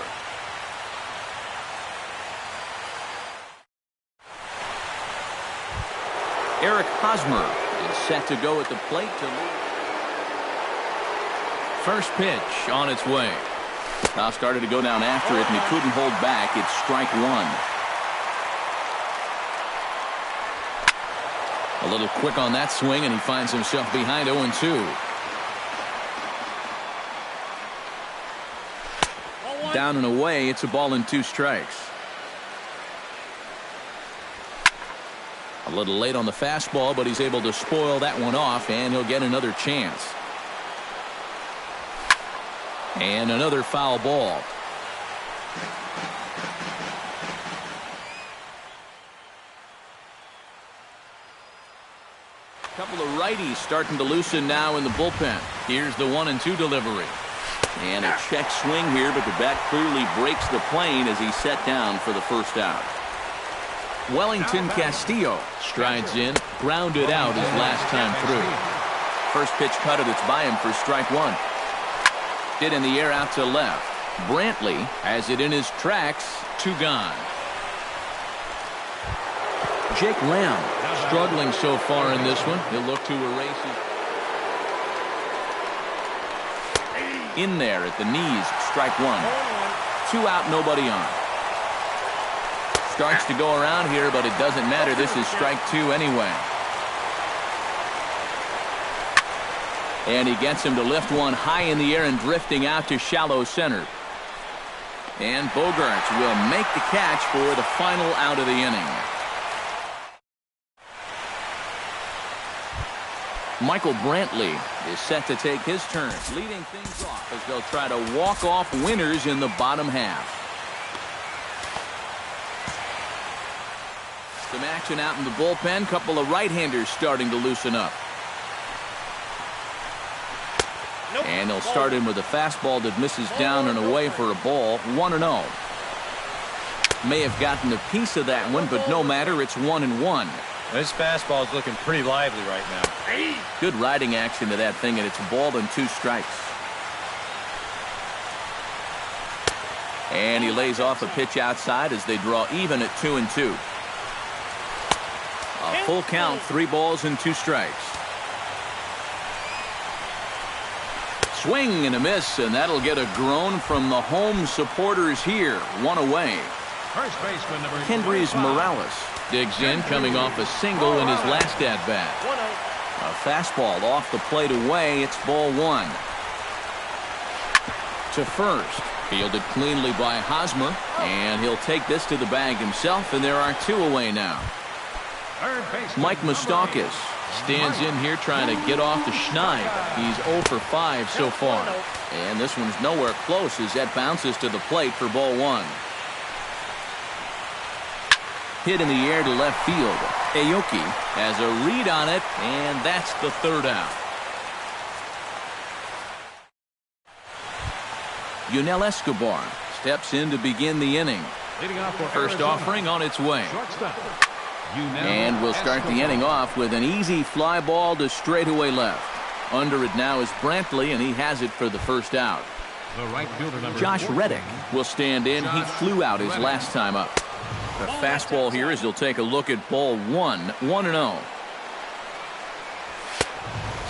Eric Hosmer is set to go at the plate to lead. First pitch on its way. Now started to go down after it, and he couldn't hold back. It's strike 1. A little quick on that swing, and he finds himself behind 0-2. Down and away, it's a ball and 2 strikes. A little late on the fastball, but he's able to spoil that one off, and he'll get another chance. And another foul ball. Couple of righties starting to loosen now in the bullpen. Here's the 1-2 delivery. And a check swing here, but the bat clearly breaks the plane as he's set down for the first out. Wellington Castillo strides in, grounded out his last time through. First pitch cutter that's by him for strike 1. Hit in the air out to left. Brantley has it in his tracks. 2 gone. Jake Lamb struggling so far in this one. He'll look to erase it. In there at the knees. Strike 1. 2 out, nobody on. Starts to go around here, but it doesn't matter. This is strike 2 anyway. And he gets him to lift one high in the air and drifting out to shallow center. And Bogaerts will make the catch for the final out of the inning. Michael Brantley is set to take his turn, leading things off as they'll try to walk off winners in the bottom half. Some action out in the bullpen. Couple of right-handers starting to loosen up. And they'll start in with a fastball that misses down and away for a ball. 1-0. May have gotten a piece of that one, but no matter. It's 1-1. This fastball is looking pretty lively right now. Good riding action to that thing, and it's a ball and 2 strikes. And he lays off a pitch outside as they draw even at 2-2. A full count, 3 balls and 2 strikes. Swing and a miss, and that'll get a groan from the home supporters here. 1 away. First baseman number Kendrys Morales digs in, coming off a single in his last at-bat. A fastball off the plate away. It's ball 1. To first. Fielded cleanly by Hosmer, and he'll take this to the bag himself, and there are 2 away now. Mike Moustakas stands in here trying to get off the schneid. He's 0 for 5 so far. And this one's nowhere close as that bounces to the plate for ball 1. Hit in the air to left field. Aoki has a read on it, and that's the third out. Yunel Escobar steps in to begin the inning. First offering on its way. And we'll start the inning off with an easy fly ball to straightaway left. Under it now is Brantley, and he has it for the first out. Josh Reddick will stand in. He flew out his last time up. A fastball here as he'll take a look at ball 1-0.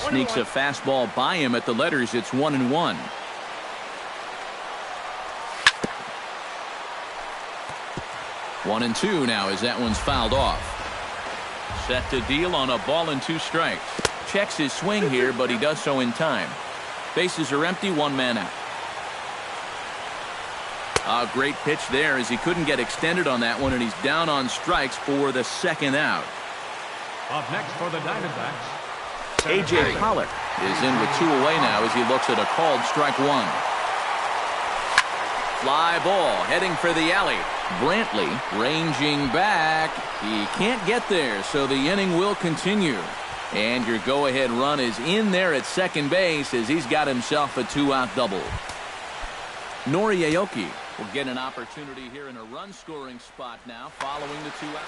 Sneaks a fastball by him at the letters. It's 1-1. One and two now as that one's fouled off. Set to deal on a ball and 2 strikes. Checks his swing here, but he does so in time. Bases are empty, 1 man out. A great pitch there as he couldn't get extended on that one, and he's down on strikes for the second out. Up next for the Diamondbacks, A.J. Pollock is in with 2 away now as he looks at a called strike 1. Fly ball heading for the alley. Brantley ranging back. He can't get there, so the inning will continue. And your go-ahead run is in there at second base as he's got himself a 2-out double. Nori Aoki will get an opportunity here in a run-scoring spot now following the 2 outs.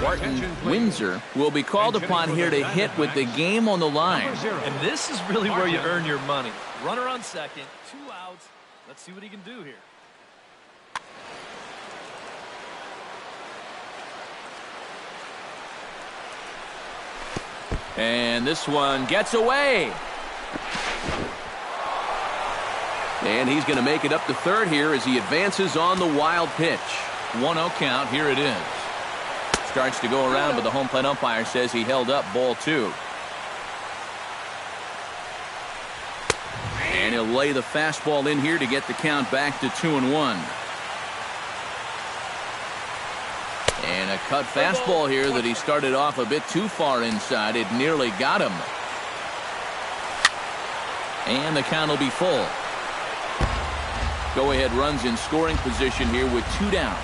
Martin Windsor will be called upon here to hit with the game on the line. And this is really where you earn your money. Runner on second, 2 outs. Let's see what he can do here. And this one gets away. And he's going to make it up to third here as he advances on the wild pitch. 1-0 count. Here it is. Starts to go around, but the home plate umpire says he held up ball 2. And he'll lay the fastball in here to get the count back to 2-1. And a cut fastball here that he started off a bit too far inside. It nearly got him. And the count will be full. Go-ahead runs in scoring position here with 2 down.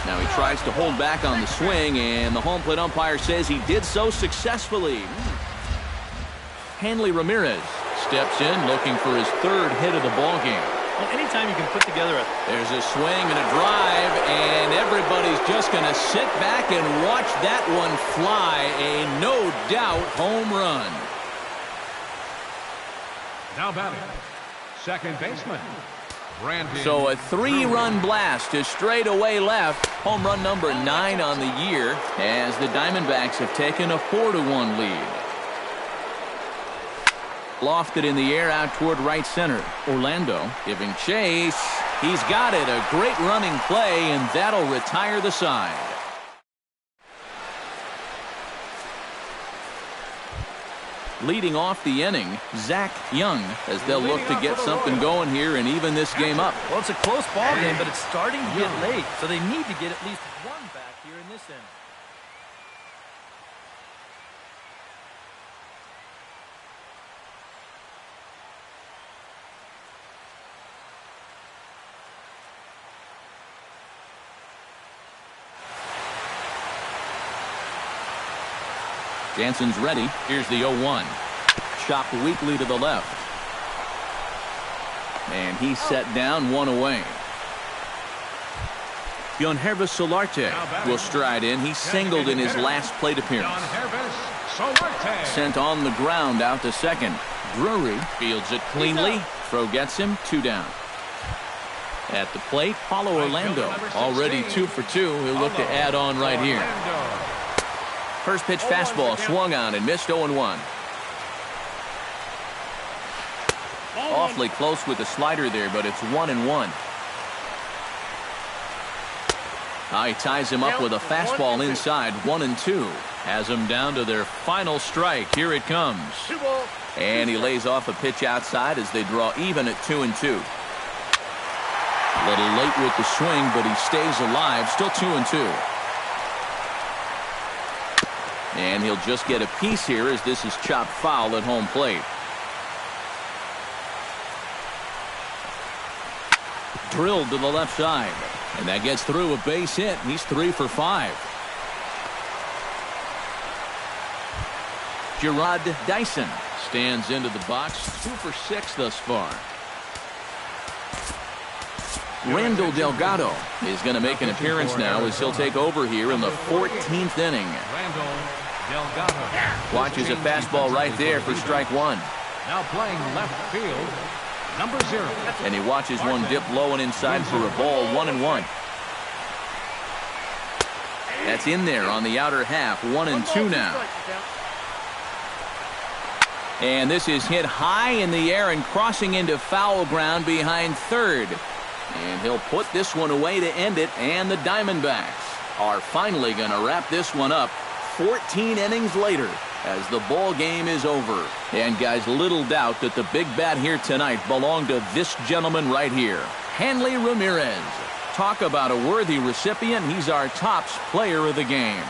Now he tries to hold back on the swing, and the home plate umpire says he did so successfully. Hanley Ramirez steps in looking for his 3rd hit of the ball game. Well, anytime you can put together There's a swing and a drive, and everybody's just going to sit back and watch that one fly. A no-doubt home run. now batting, second baseman, Brandon. So a 3-run blast to straightaway left. Home run number 9 on the year as the Diamondbacks have taken a 4-1 lead. Lofted in the air out toward right center. Orlando giving chase. He's got it. A great running play, and that'll retire the side. Leading off the inning, Zach Young, as they'll look to get something going here and even this game up. Well, it's a close ball game, but it's starting to get late, so they need to get at least one back here in this inning. Jansen's ready. Here's the 0-1. Chopped weakly to the left. And he's set down, 1 away. Yonhervis Solarte will stride in. He singled in his last plate appearance. Sent on the ground out to second. Drury fields it cleanly. Throw gets him, 2 down. At the plate, Paulo Orlando. Already 2 for 2. He'll look to add on right here. First pitch fastball swung on and missed 0-1. Awfully close with the slider there, but it's 1-1. He ties him up with a fastball inside, 1-2. Has him down to their final strike. Here it comes. And he lays off a pitch outside as they draw even at 2-2. A little late with the swing, but he stays alive. Still 2-2. And he'll just get a piece here as this is chopped foul at home plate. Drilled to the left side. And that gets through a base hit. He's 3 for 5. Gerard Dyson stands into the box. 2 for 6 thus far. Randall Delgado is going to make an appearance now as he'll take over here in the 14th inning. Randall Delgado Watches a fastball right there for strike 1. now playing left field, number 0. And he watches one dip low and inside for a ball. 1-1. That's in there on the outer half. 1-2 now. And this is hit high in the air and crossing into foul ground behind third. And he'll put this one away to end it. And the Diamondbacks are finally going to wrap this one up 14 innings later as the ball game is over. And guys, little doubt that the big bat here tonight belonged to this gentleman right here, Hanley Ramirez. Talk about a worthy recipient. He's our tops player of the game.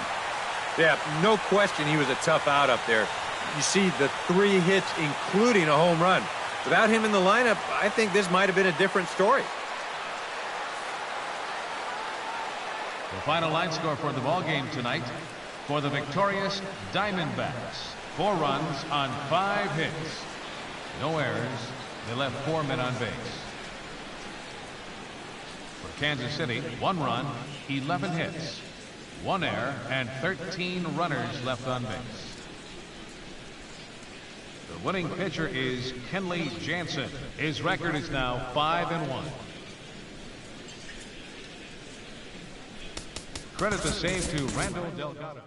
Yeah, no question he was a tough out up there. You see the 3 hits, including a home run. Without him in the lineup, I think this might have been a different story. The final line score for the ball game tonight: for the victorious Diamondbacks, 4 runs on 5 hits, no errors. They left 4 men on base. For Kansas City, 1 run, 11 hits, 1 error, and 13 runners left on base. The winning pitcher is Kenley Jansen. His record is now 5-1. Credit the save to Randall Delgado.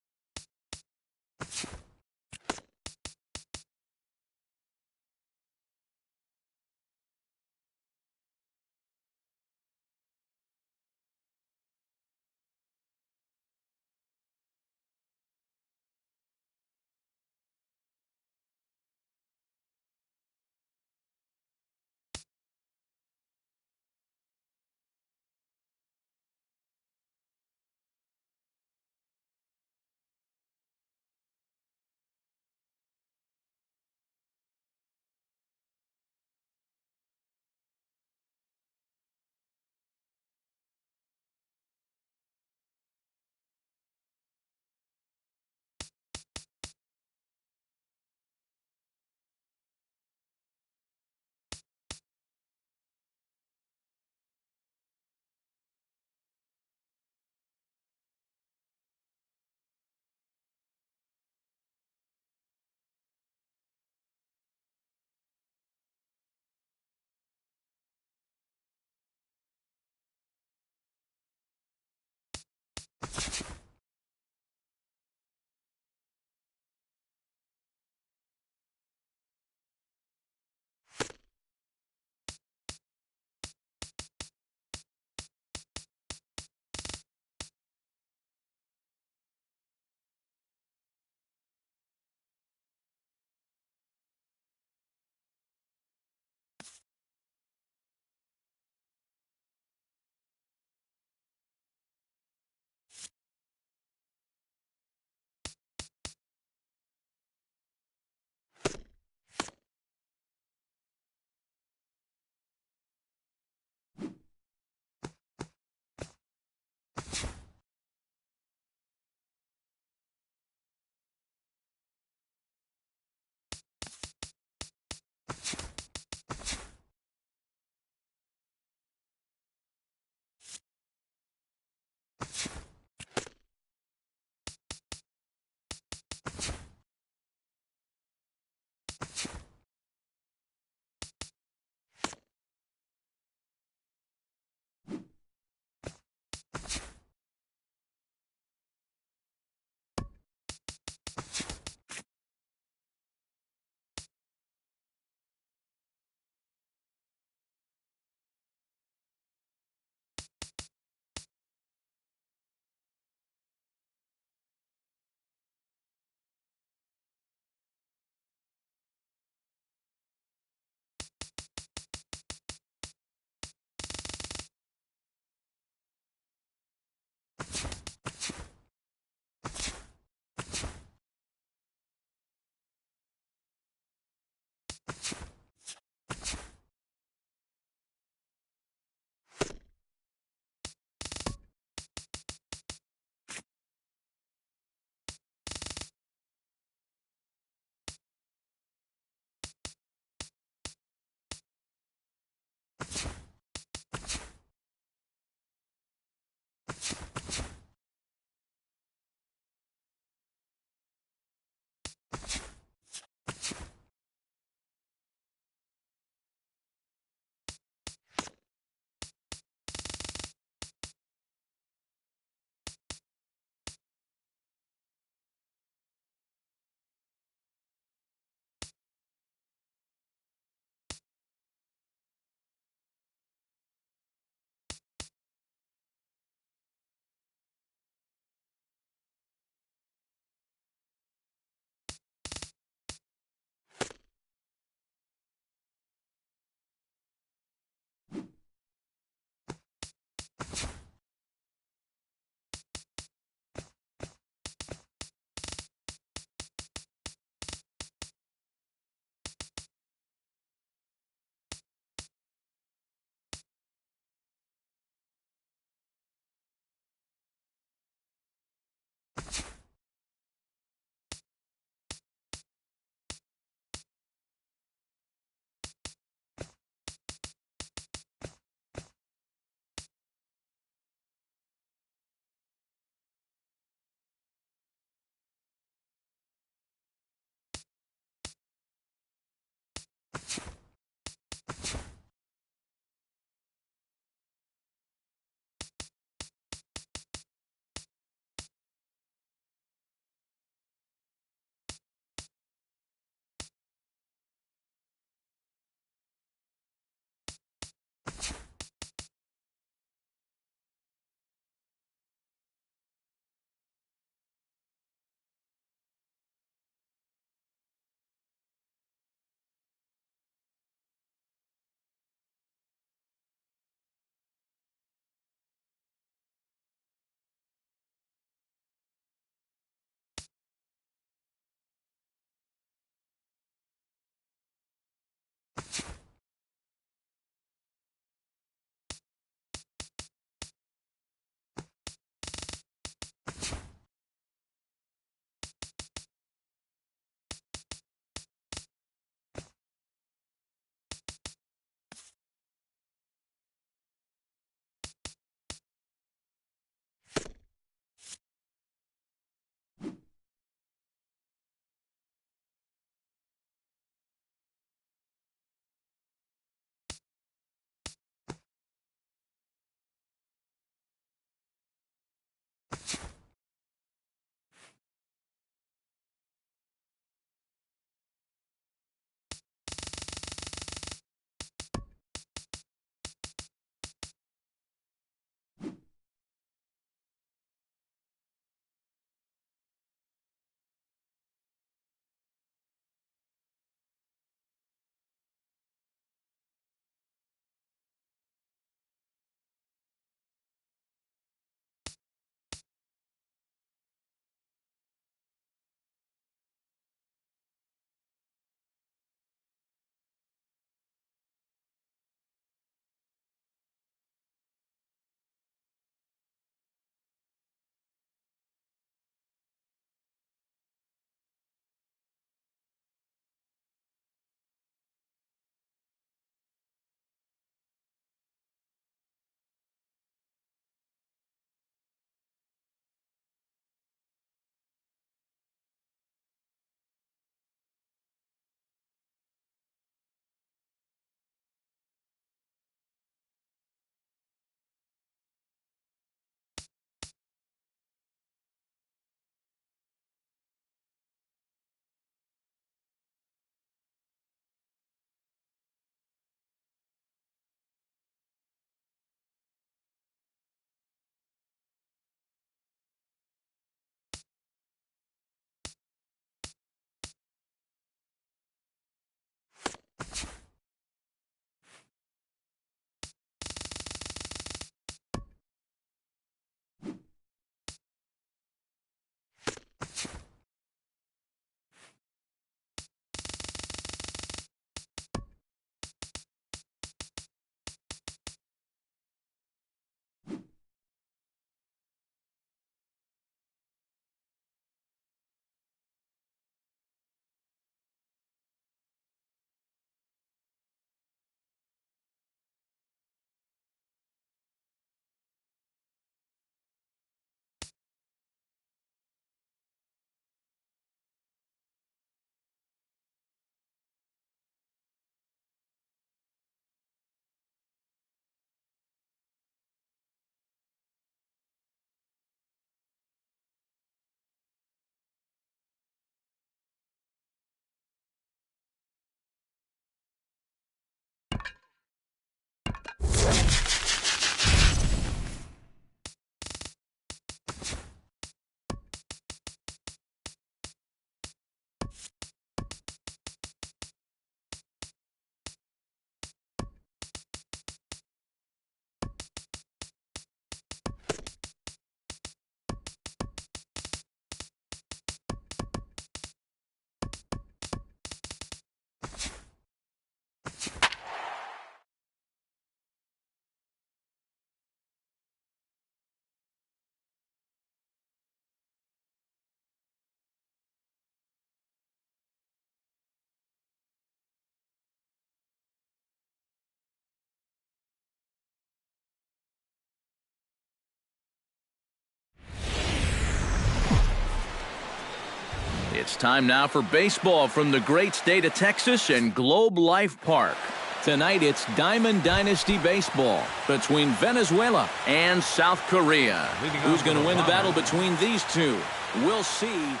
It's time now for baseball from the great state of Texas and Globe Life Park. Tonight it's Diamond Dynasty Baseball between Venezuela and South Korea. Who's going to win the battle between these two? We'll see next.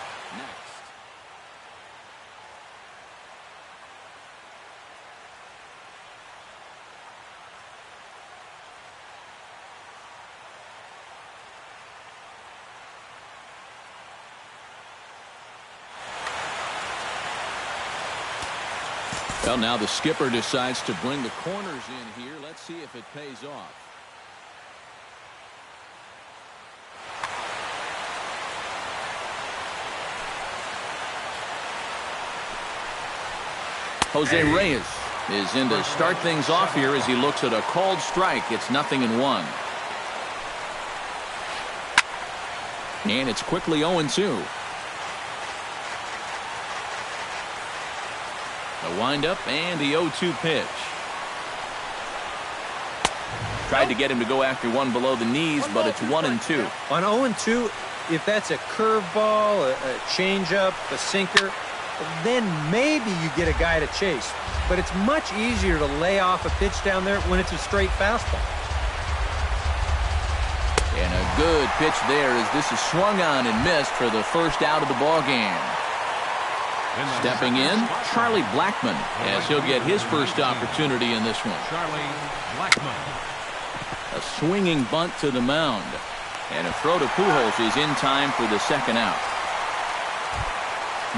Well, now the skipper decides to bring the corners in here. Let's see if it pays off. Jose Reyes is in to start things off here as he looks at a called strike. It's 0-1. And it's quickly 0-2. The windup and the 0-2 pitch. Tried to get him to go after one below the knees, but it's 1-2. On 0-2, if that's a curveball, a changeup, a sinker, then maybe you get a guy to chase. But it's much easier to lay off a pitch down there when it's a straight fastball. And a good pitch there as this is swung on and missed for the first out of the ball game. Stepping in, Charlie Blackmon, as he'll get his first opportunity in this one. Charlie Blackmon. A swinging bunt to the mound. And a throw to Pujols is in time for the second out.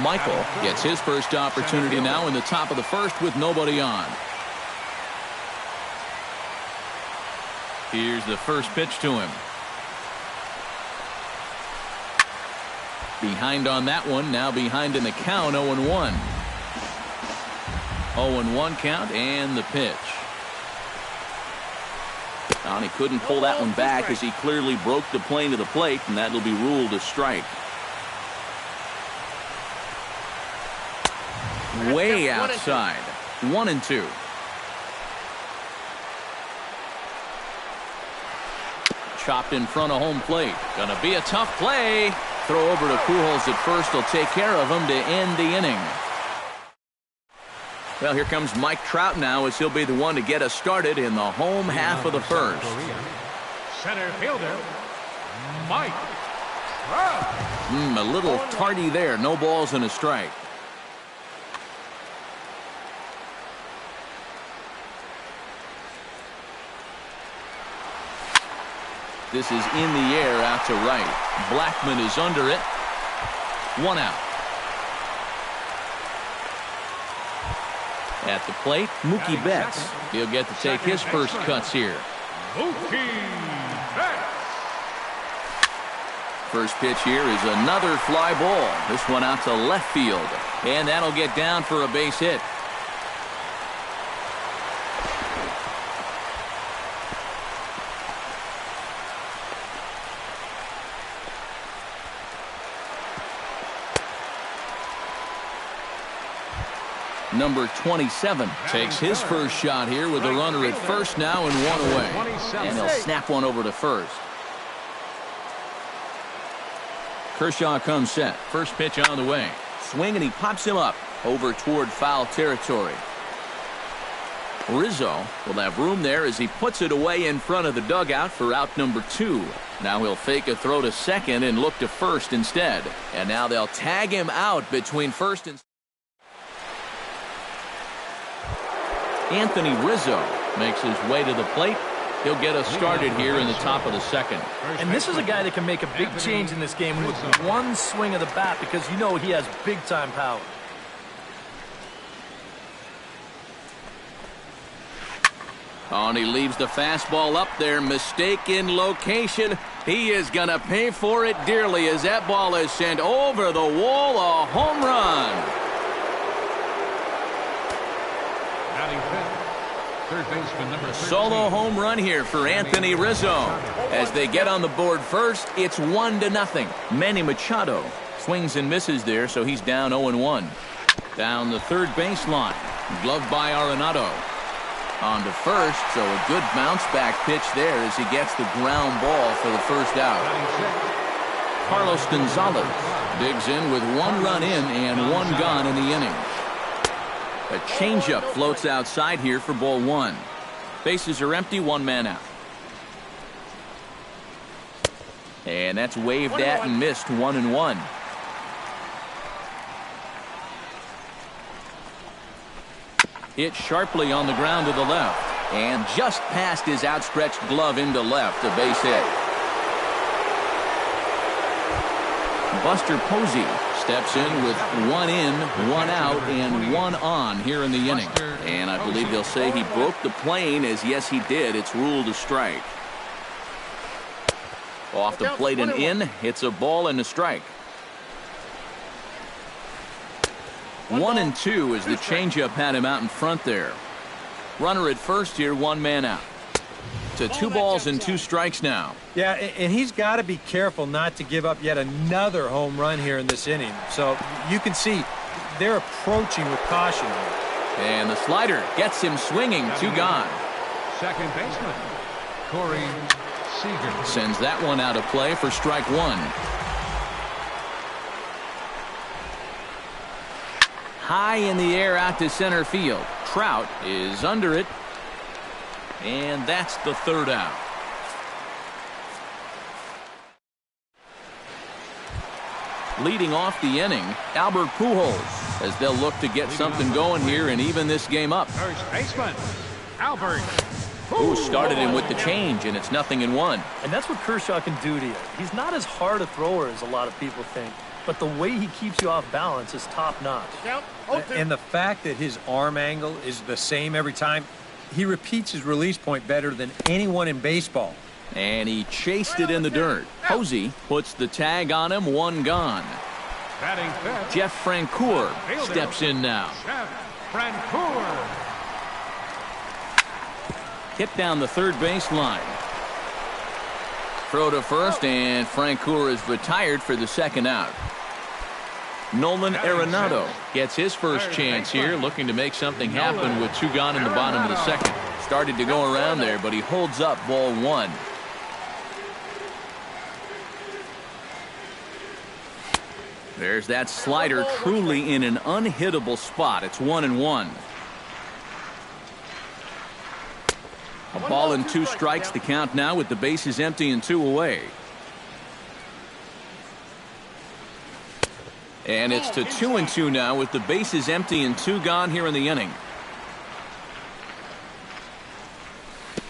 Michael gets his first opportunity now in the top of the first with nobody on. Here's the first pitch to him. Behind on that one, now behind in the count, 0-1. 0-1 count and the pitch. And he couldn't pull that one back as he clearly broke the plane to the plate, and that'll be ruled a strike. Way outside. 1-2. Chopped in front of home plate. Gonna be a tough play. Throw over to Pujols at first. He'll take care of him to end the inning. Well, here comes Mike Trout now as he'll be the one to get us started in the home half of the first. Center fielder, Mike Trout. A little tardy there. No balls and a strike. This is in the air out to right. Blackmon is under it. 1 out. At the plate, Mookie Betts. He'll get to take his first cuts here. Mookie Betts. First pitch here is another fly ball. This one out to left field. And that'll get down for a base hit. Number 27 takes his first shot here with a runner at first now and one away. And he'll snap one over to first. Kershaw comes set. First pitch on the way. Swing and he pops him up over toward foul territory. Rizzo will have room there as he puts it away in front of the dugout for out number 2. Now he'll fake a throw to second and look to first instead. And now they'll tag him out between first and Anthony Rizzo makes his way to the plate. He'll get us started here in the top of the second. And this is a guy that can make a big change in this game with one swing of the bat because you know he has big-time power. Oh, and he leaves the fastball up there. Mistaken location. He is going to pay for it dearly as that ball is sent over the wall. A home run. Batting fifth, third baseman number 13. Solo home run here for Anthony Rizzo. As they get on the board first, it's 1-0. Manny Machado swings and misses there, so he's down 0-1. Down the third baseline. Gloved by Arenado. On to first, so a good bounce-back pitch there as he gets the ground ball for the first out. Carlos Gonzalez digs in with 1 run in and 1 gone in the inning. A changeup floats outside here for ball 1. Bases are empty, 1 man out. And that's waved at and missed, 1-1. Hit sharply on the ground to the left. And just past his outstretched glove into left, a base hit. Buster Posey steps in with 1 in, 1 out, and 1 on here in the inning. And I believe they'll say he broke the plane, as yes he did. It's ruled a strike. Off the plate and in, it's a ball and a strike. 1-2 as the changeup had him out in front there. Runner at first here, 1 man out. To 2 balls and 2 strikes now. Yeah, and he's got to be careful not to give up yet another home run here in this inning. So you can see they're approaching with caution here. And the slider gets him swinging, 2 gone. Second baseman, Corey Seager. Sends that one out of play for strike 1. High in the air out to center field. Trout is under it. And that's the 3rd out. Leading off the inning, Albert Pujols, as they'll look to get something going here and even this game up. First baseman, Albert. Who started him with the change, and it's 0-1. And that's what Kershaw can do to you. He's not as hard a thrower as a lot of people think, but the way he keeps you off balance is top-notch. And the fact that his arm angle is the same every time, he repeats his release point better than anyone in baseball. And he chased it in the dirt. Posey puts the tag on him, 1 gone. Batting fifth, Jeff Francoeur steps in now. Jeff Francoeur. Hit down the third baseline. Throw to first, and Francoeur is retired for the 2nd out. Nolan Arenado gets his first chance here, looking to make something happen with 2 gone in the bottom of the 2nd. Started to go around there, but he holds up ball 1. There's that slider truly in an unhittable spot. It's 1-1. A ball and 2 strikes to count now with the bases empty and 2 away. And it's to 2-2 now with the bases empty and 2 gone here in the inning.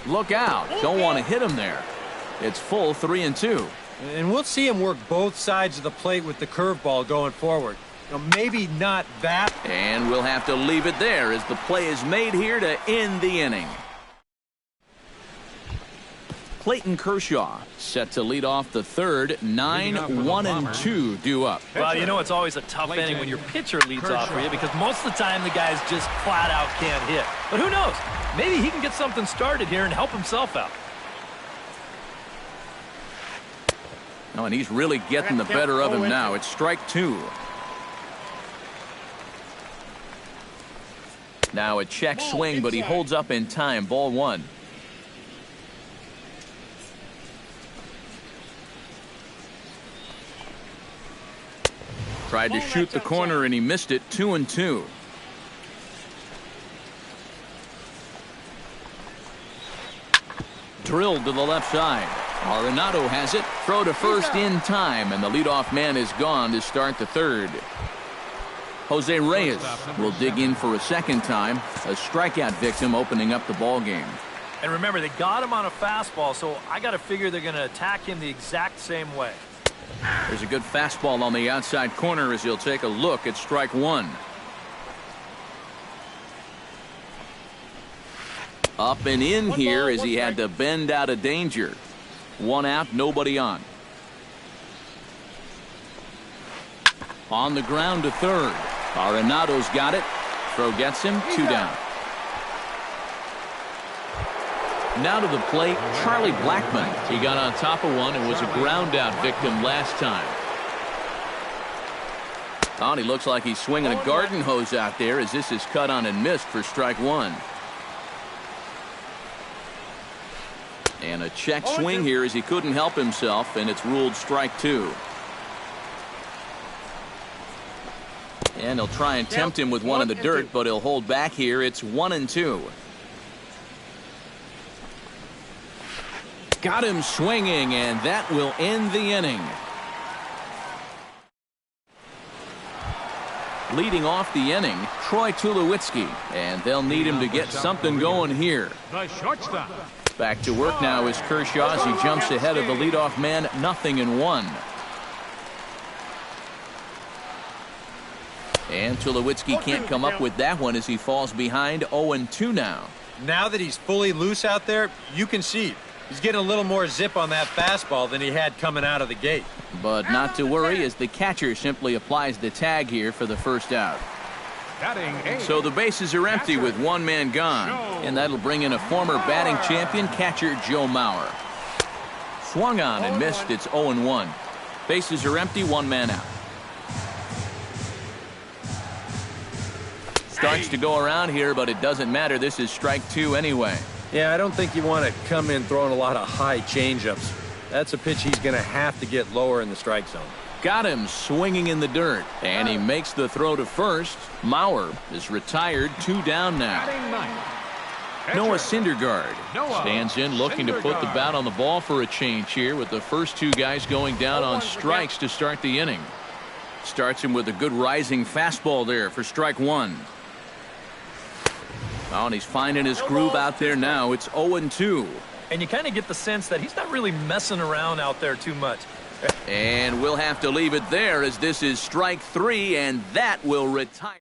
Look out. Don't want to hit him there. It's full 3-2. And we'll see him work both sides of the plate with the curveball going forward. Maybe not that. And we'll have to leave it there as the play is made here to end the inning. Clayton Kershaw set to lead off the 3rd. 9-1-2 due up. Well, you know it's always a tough inning when your pitcher leads off for you because most of the time the guys just flat out can't hit. But who knows? Maybe he can get something started here and help himself out. Oh, and he's really getting the better of him now. It's strike 2. Now a check swing, but he holds up in time. Ball 1. Tried to shoot the corner and he missed it. 2-2. Drilled to the left side. Arenado has it. Throw to first in time, and the leadoff man is gone to start the 3rd. Jose Reyes will dig in for a 2nd time. A strikeout victim opening up the ball game. And remember, they got him on a fastball, so I got to figure they're going to attack him the exact same way. There's a good fastball on the outside corner as he'll take a look at strike one. Up and in here as he had to bend out of danger. One out, nobody on. On the ground to third. Arenado's got it. Throw gets him, 2 down. Now to the plate, Charlie Blackmon. He got on top of one and was a ground out victim last time. Oh, and he looks like he's swinging a garden hose out there as this is cut on and missed for strike one. And a check swing here as he couldn't help himself, and it's ruled strike two. And he'll try and tempt him with one in the dirt, but he'll hold back here. It's 1-2. Got him swinging, and that will end the inning. Leading off the inning, Troy Tulowitzki, and they'll need him to get something going here. The shortstop. Back to work now is Kershaw as he jumps ahead of the leadoff man, 0-1. And Tulowitzki can't come up with that one as he falls behind 0-2 now. Now that he's fully loose out there, you can see he's getting a little more zip on that fastball than he had coming out of the gate. But not to worry as the catcher simply applies the tag here for the first out. So the bases are empty with one man gone. And that'll bring in a former batting champion, catcher Joe Mauer. Swung on and missed. It's 0-1. Bases are empty, one man out. Starts to go around here, but it doesn't matter. This is strike two anyway. Yeah, I don't think you want to come in throwing a lot of high changeups. That's a pitch he's going to have to get lower in the strike zone. Got him swinging in the dirt, and he makes the throw to first. Mauer is retired, 2 down now. Noah Syndergaard stands in looking to put the bat on the ball for a change here with the first 2 guys going down on strikes to start the inning. Starts him with a good rising fastball there for strike one. Oh, and he's finding his groove out there now. It's 0-2. And you kind of get the sense that he's not really messing around out there too much. And we'll have to leave it there as this is strike 3, and that will retire.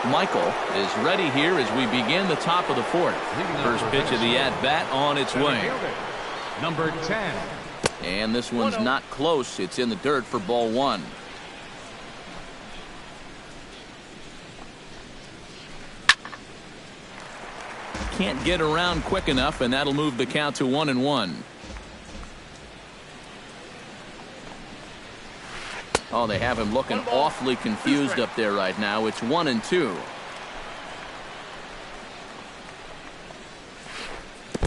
Michael is ready here as we begin the top of the 4th. First pitch of the at-bat on its way. Number 10. And this one's not close. It's in the dirt for ball 1. Can't get around quick enough, and that'll move the count to 1-1. Oh, they have him looking awfully confused up there right now. It's 1-2.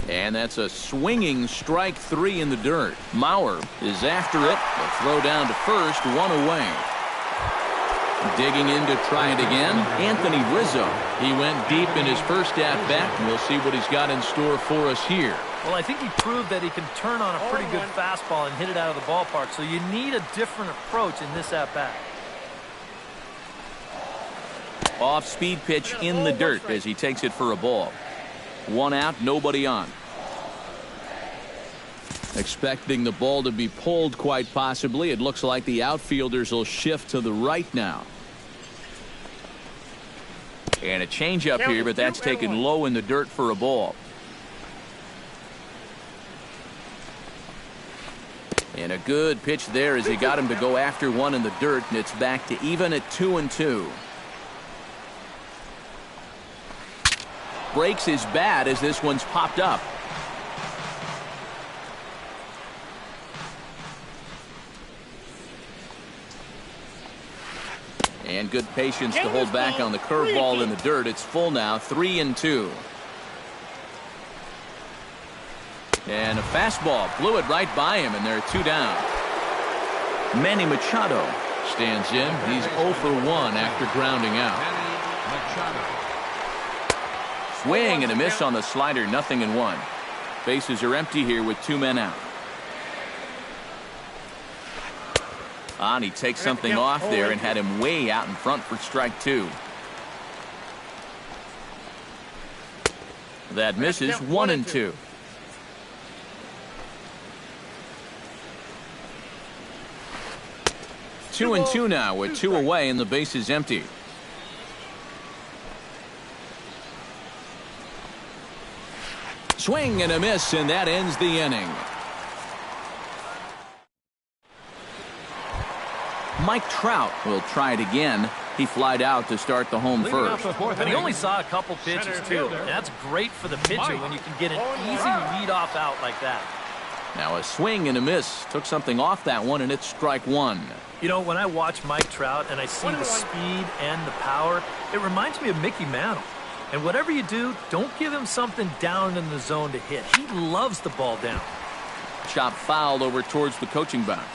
And that's a swinging strike 3 in the dirt. Mauer is after it. The throw down to first, 1 away. Digging in to try it again, Anthony Rizzo. He went deep in his first at-bat, and we'll see what he's got in store for us here. Well, I think he proved that he can turn on a pretty good fastball and hit it out of the ballpark, so you need a different approach in this at-bat. Off-speed pitch in the dirt as he takes it for a ball. 1 out, nobody on. Expecting the ball to be pulled quite possibly. It looks like the outfielders will shift to the right now. And a changeup here, but that's taken low in the dirt for a ball. And a good pitch there as he got him to go after one in the dirt, and it's back to even at 2-2. Breaks his bat as this one's popped up. And good patience to hold back on the curveball in the dirt. It's full now, 3-2. And a fastball blew it right by him, and there are 2 down. Manny Machado stands in. He's 0 for 1 after grounding out. Swing and a miss on the slider, 0-1. Bases are empty here with 2 men out. And he takes something off there and had him way out in front for strike 2. That misses 1-2. Two and two now with 2 away and the base is empty. Swing and a miss, and that ends the inning. Mike Trout will try it again. He flied out to start the home first. And he only saw a couple pitches, too. And that's great for the pitcher when you can get an easy leadoff out like that. Now a swing and a miss. Took something off that one, and it's strike one. You know, when I watch Mike Trout and I see the speed and the power, it reminds me of Mickey Mantle. And whatever you do, don't give him something down in the zone to hit. He loves the ball down. Chop fouled over towards the coaching box.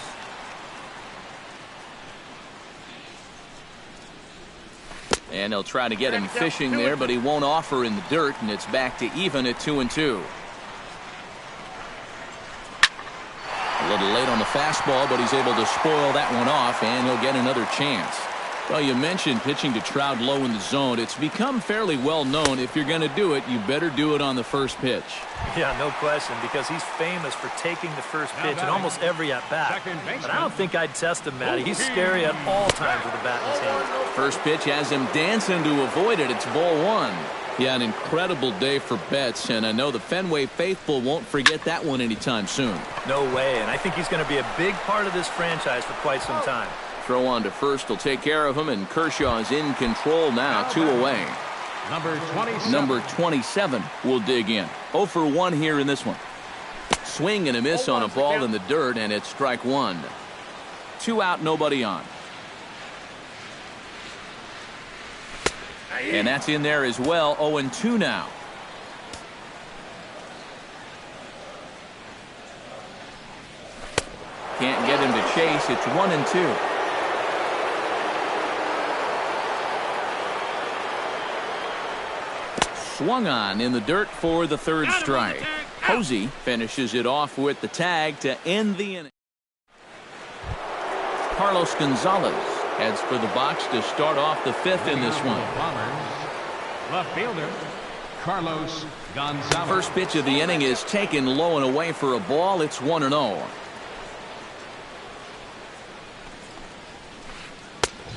And they'll try to get him fishing there, but he won't offer in the dirt, and it's back to even at 2-2. A little late on the fastball, but he's able to spoil that one off, and he'll get another chance. Well, you mentioned pitching to Trout low in the zone. It's become fairly well known if you're going to do it, you better do it on the first pitch. Yeah, no question, because he's famous for taking the first pitch in almost every at-bat. But I don't think I'd test him, Matty. He's scary at all times with the bat in his hand. First pitch has him dancing to avoid it. It's ball one. Yeah, an incredible day for Betts, and I know the Fenway faithful won't forget that one anytime soon. No way, and I think he's going to be a big part of this franchise for quite some time. Throw on to first will take care of him, and Kershaw is in control now, 2 away. Number 27 will dig in. 0 for 1 here in this one. Swing and a miss on a ball in the dirt, and it's strike one. 2 out, nobody on. And that's in there as well. 0-2 now. Can't get him to chase. It's 1-2. Swung on in the dirt for the third strike. Posey finishes it off with the tag to end the inning. Carlos Gonzalez heads for the box to start off the 5th in this one. Left fielder Carlos Gonzalez. First pitch of the inning is taken low and away for a ball. It's 1-0.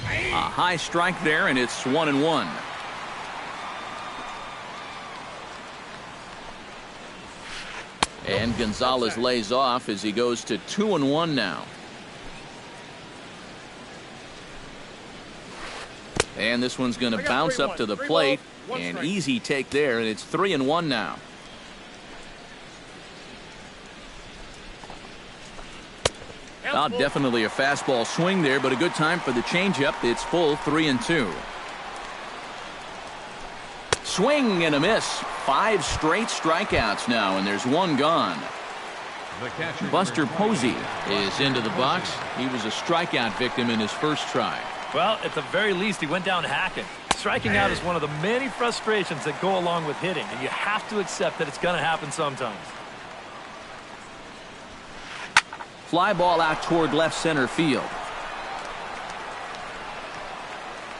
A high strike there, and it's 1-1. And Gonzalez lays off as he goes to 2-1 now. And this one's going to bounce up to the plate. An easy take there, and it's 3-1 now. Well, definitely a fastball swing there, but a good time for the changeup. It's full 3-2. Swing and a miss. 5 straight strikeouts now, and there's 1 gone. Buster Posey is into the box. He was a strikeout victim in his first try. Well, at the very least, he went down hacking. Striking out is one of the many frustrations that go along with hitting, and you have to accept that it's going to happen sometimes. Fly ball out toward left center field.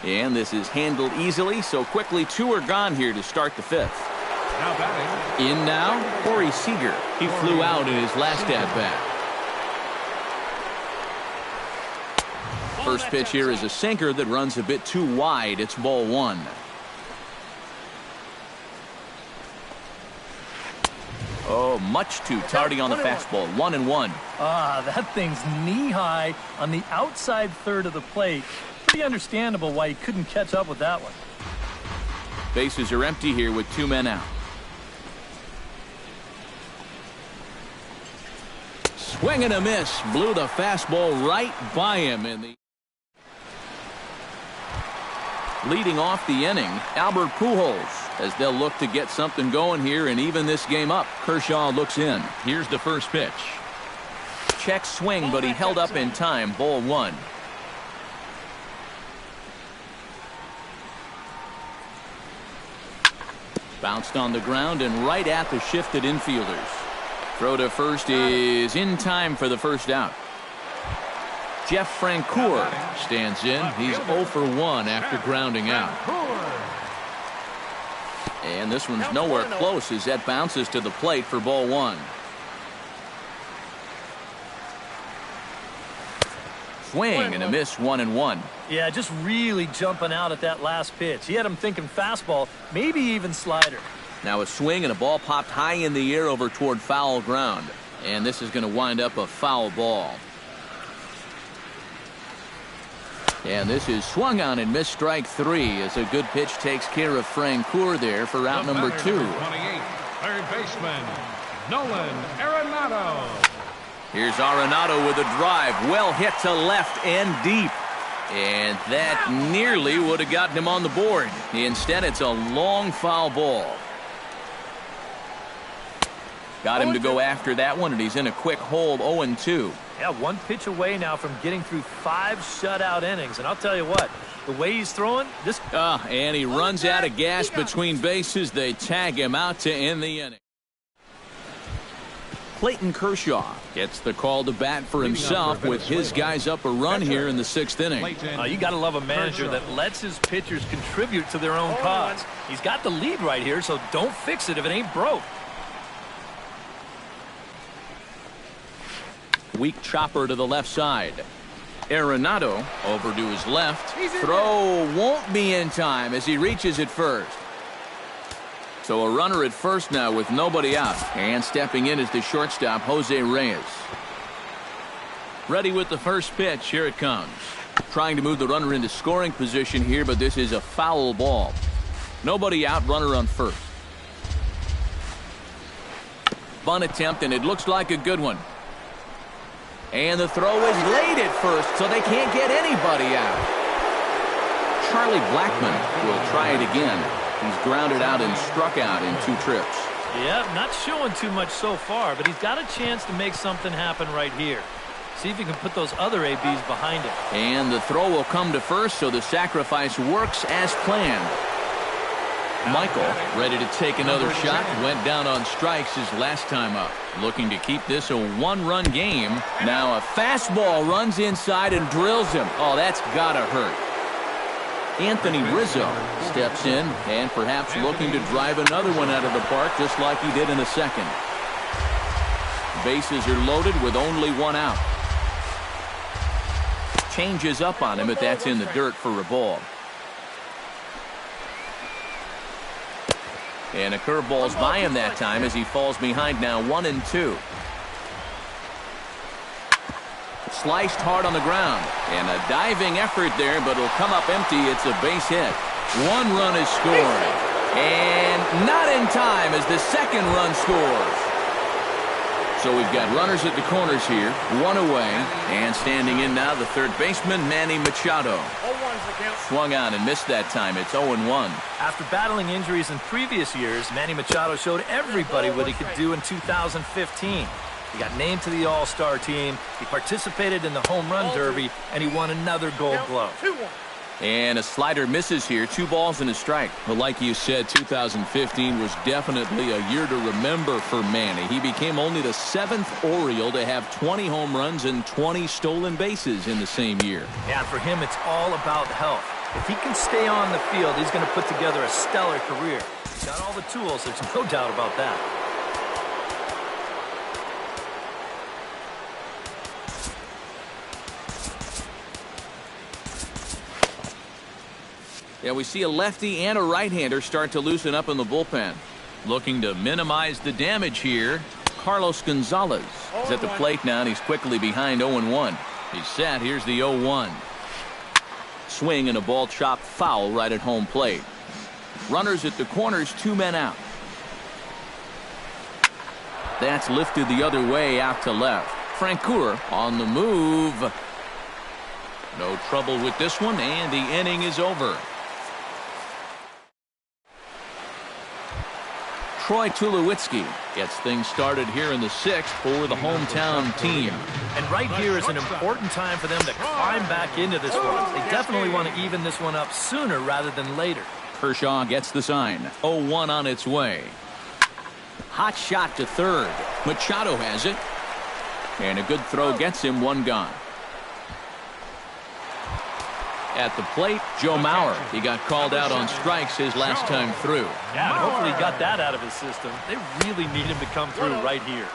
And this is handled easily, so quickly 2 are gone here to start the 5th. Now batting. In now, Corey Seager. He flew out in his last at-bat. First pitch here is a sinker that runs a bit too wide. It's ball 1. Oh, much too tardy on the fastball. 1-1. That thing's knee-high on the outside third of the plate. Pretty understandable why he couldn't catch up with that one. Bases are empty here with 2 men out. Swing and a miss. Blew the fastball right by him in the... Leading off the inning, Albert Pujols, as they'll look to get something going here and even this game up. Kershaw looks in. Here's the first pitch. Check swing, but he held up in time. Ball 1. Bounced on the ground and right at the shifted infielders. Throw to first is in time for the first out. Jeff Francoeur stands in. He's 0 for 1 after grounding out. And this one's nowhere close as that bounces to the plate for ball one. Swing and a miss, 1-1. Yeah, just really jumping out at that last pitch. He had him thinking fastball, maybe even slider. Now a swing and a ball popped high in the air over toward foul ground. And this is going to wind up a foul ball. And this is swung on and missed, strike three, as a good pitch takes care of Francoeur there for out number 2. Number 28, third baseman, Nolan Arenado. Here's Arenado with a drive, well hit to left and deep. And that nearly would have gotten him on the board. Instead, it's a long foul ball. Got him to go after that one, and he's in a quick hole, 0-2. Yeah, one pitch away now from getting through 5 shutout innings. And I'll tell you what, the way he's throwing, this... And he runs out of gas between bases. They tag him out to end the inning. Clayton Kershaw gets the call to bat for himself with his guys up a run here in the 6th inning. You got to love a manager that lets his pitchers contribute to their own cause. He's got the lead right here, so don't fix it if it ain't broke. Weak chopper to the left side. Arenado over to his left. Throw won't be in time as he reaches it first. So a runner at first now with nobody out. And stepping in is the shortstop, Jose Reyes. Ready with the first pitch. Here it comes. Trying to move the runner into scoring position here, but this is a foul ball. Nobody out, runner on first. Bunt attempt, and it looks like a good one. And the throw is late at first, so they can't get anybody out. Charlie Blackmon will try it again. He's grounded out and struck out in 2 trips. Yeah, not showing too much so far, but he's got a chance to make something happen right here. See if he can put those other ABs behind him. And the throw will come to first, so the sacrifice works as planned. Michael, ready to take another shot, went down on strikes his last time up. Looking to keep this a 1-run game. Now a fastball runs inside and drills him. Oh, that's gotta hurt. Anthony Rizzo steps in and perhaps looking to drive another one out of the park just like he did in the second. Bases are loaded with only 1 out. Changes up on him, but that's in the dirt for a ball. And a curveball's by him that time as he falls behind now 1-2. Sliced hard on the ground. And a diving effort there, but it'll come up empty. It's a base hit. 1 run is scored. And not in time as the second run scores. So we've got runners at the corners here. 1 away. And standing in now, the third baseman, Manny Machado. Swung on and missed that time. It's 0-1. After battling injuries in previous years, Manny Machado showed everybody what he could do in 2015. He got named to the All-Star team, he participated in the Home Run Derby, and he won another Gold Glove. And a slider misses here, 2 balls and a strike. Well, like you said, 2015 was definitely a year to remember for Manny. He became only the 7th Oriole to have 20 home runs and 20 stolen bases in the same year. Yeah, for him, it's all about health. If he can stay on the field, he's going to put together a stellar career. He's got all the tools, there's no doubt about that. Yeah, we see a lefty and a right-hander start to loosen up in the bullpen. Looking to minimize the damage here, Carlos Gonzalez is at the plate now, and he's quickly behind 0-1. He's set. Here's the 0-1. Swing and a ball chopped foul right at home plate. Runners at the corners, 2 men out. That's lifted the other way out to left. Francoeur on the move. No trouble with this one, and the inning is over. Troy Tulowitzki gets things started here in the 6th for the hometown team. And right here is an important time for them to climb back into this one. They definitely want to even this one up sooner rather than later. Kershaw gets the sign. 0-1 on its way. Hot shot to third. Machado has it. And a good throw gets him 1 gone. At the plate, Joe Mauer. He got called out on strikes his last time through. Yeah, and hopefully he got that out of his system. They really need him to come through right here.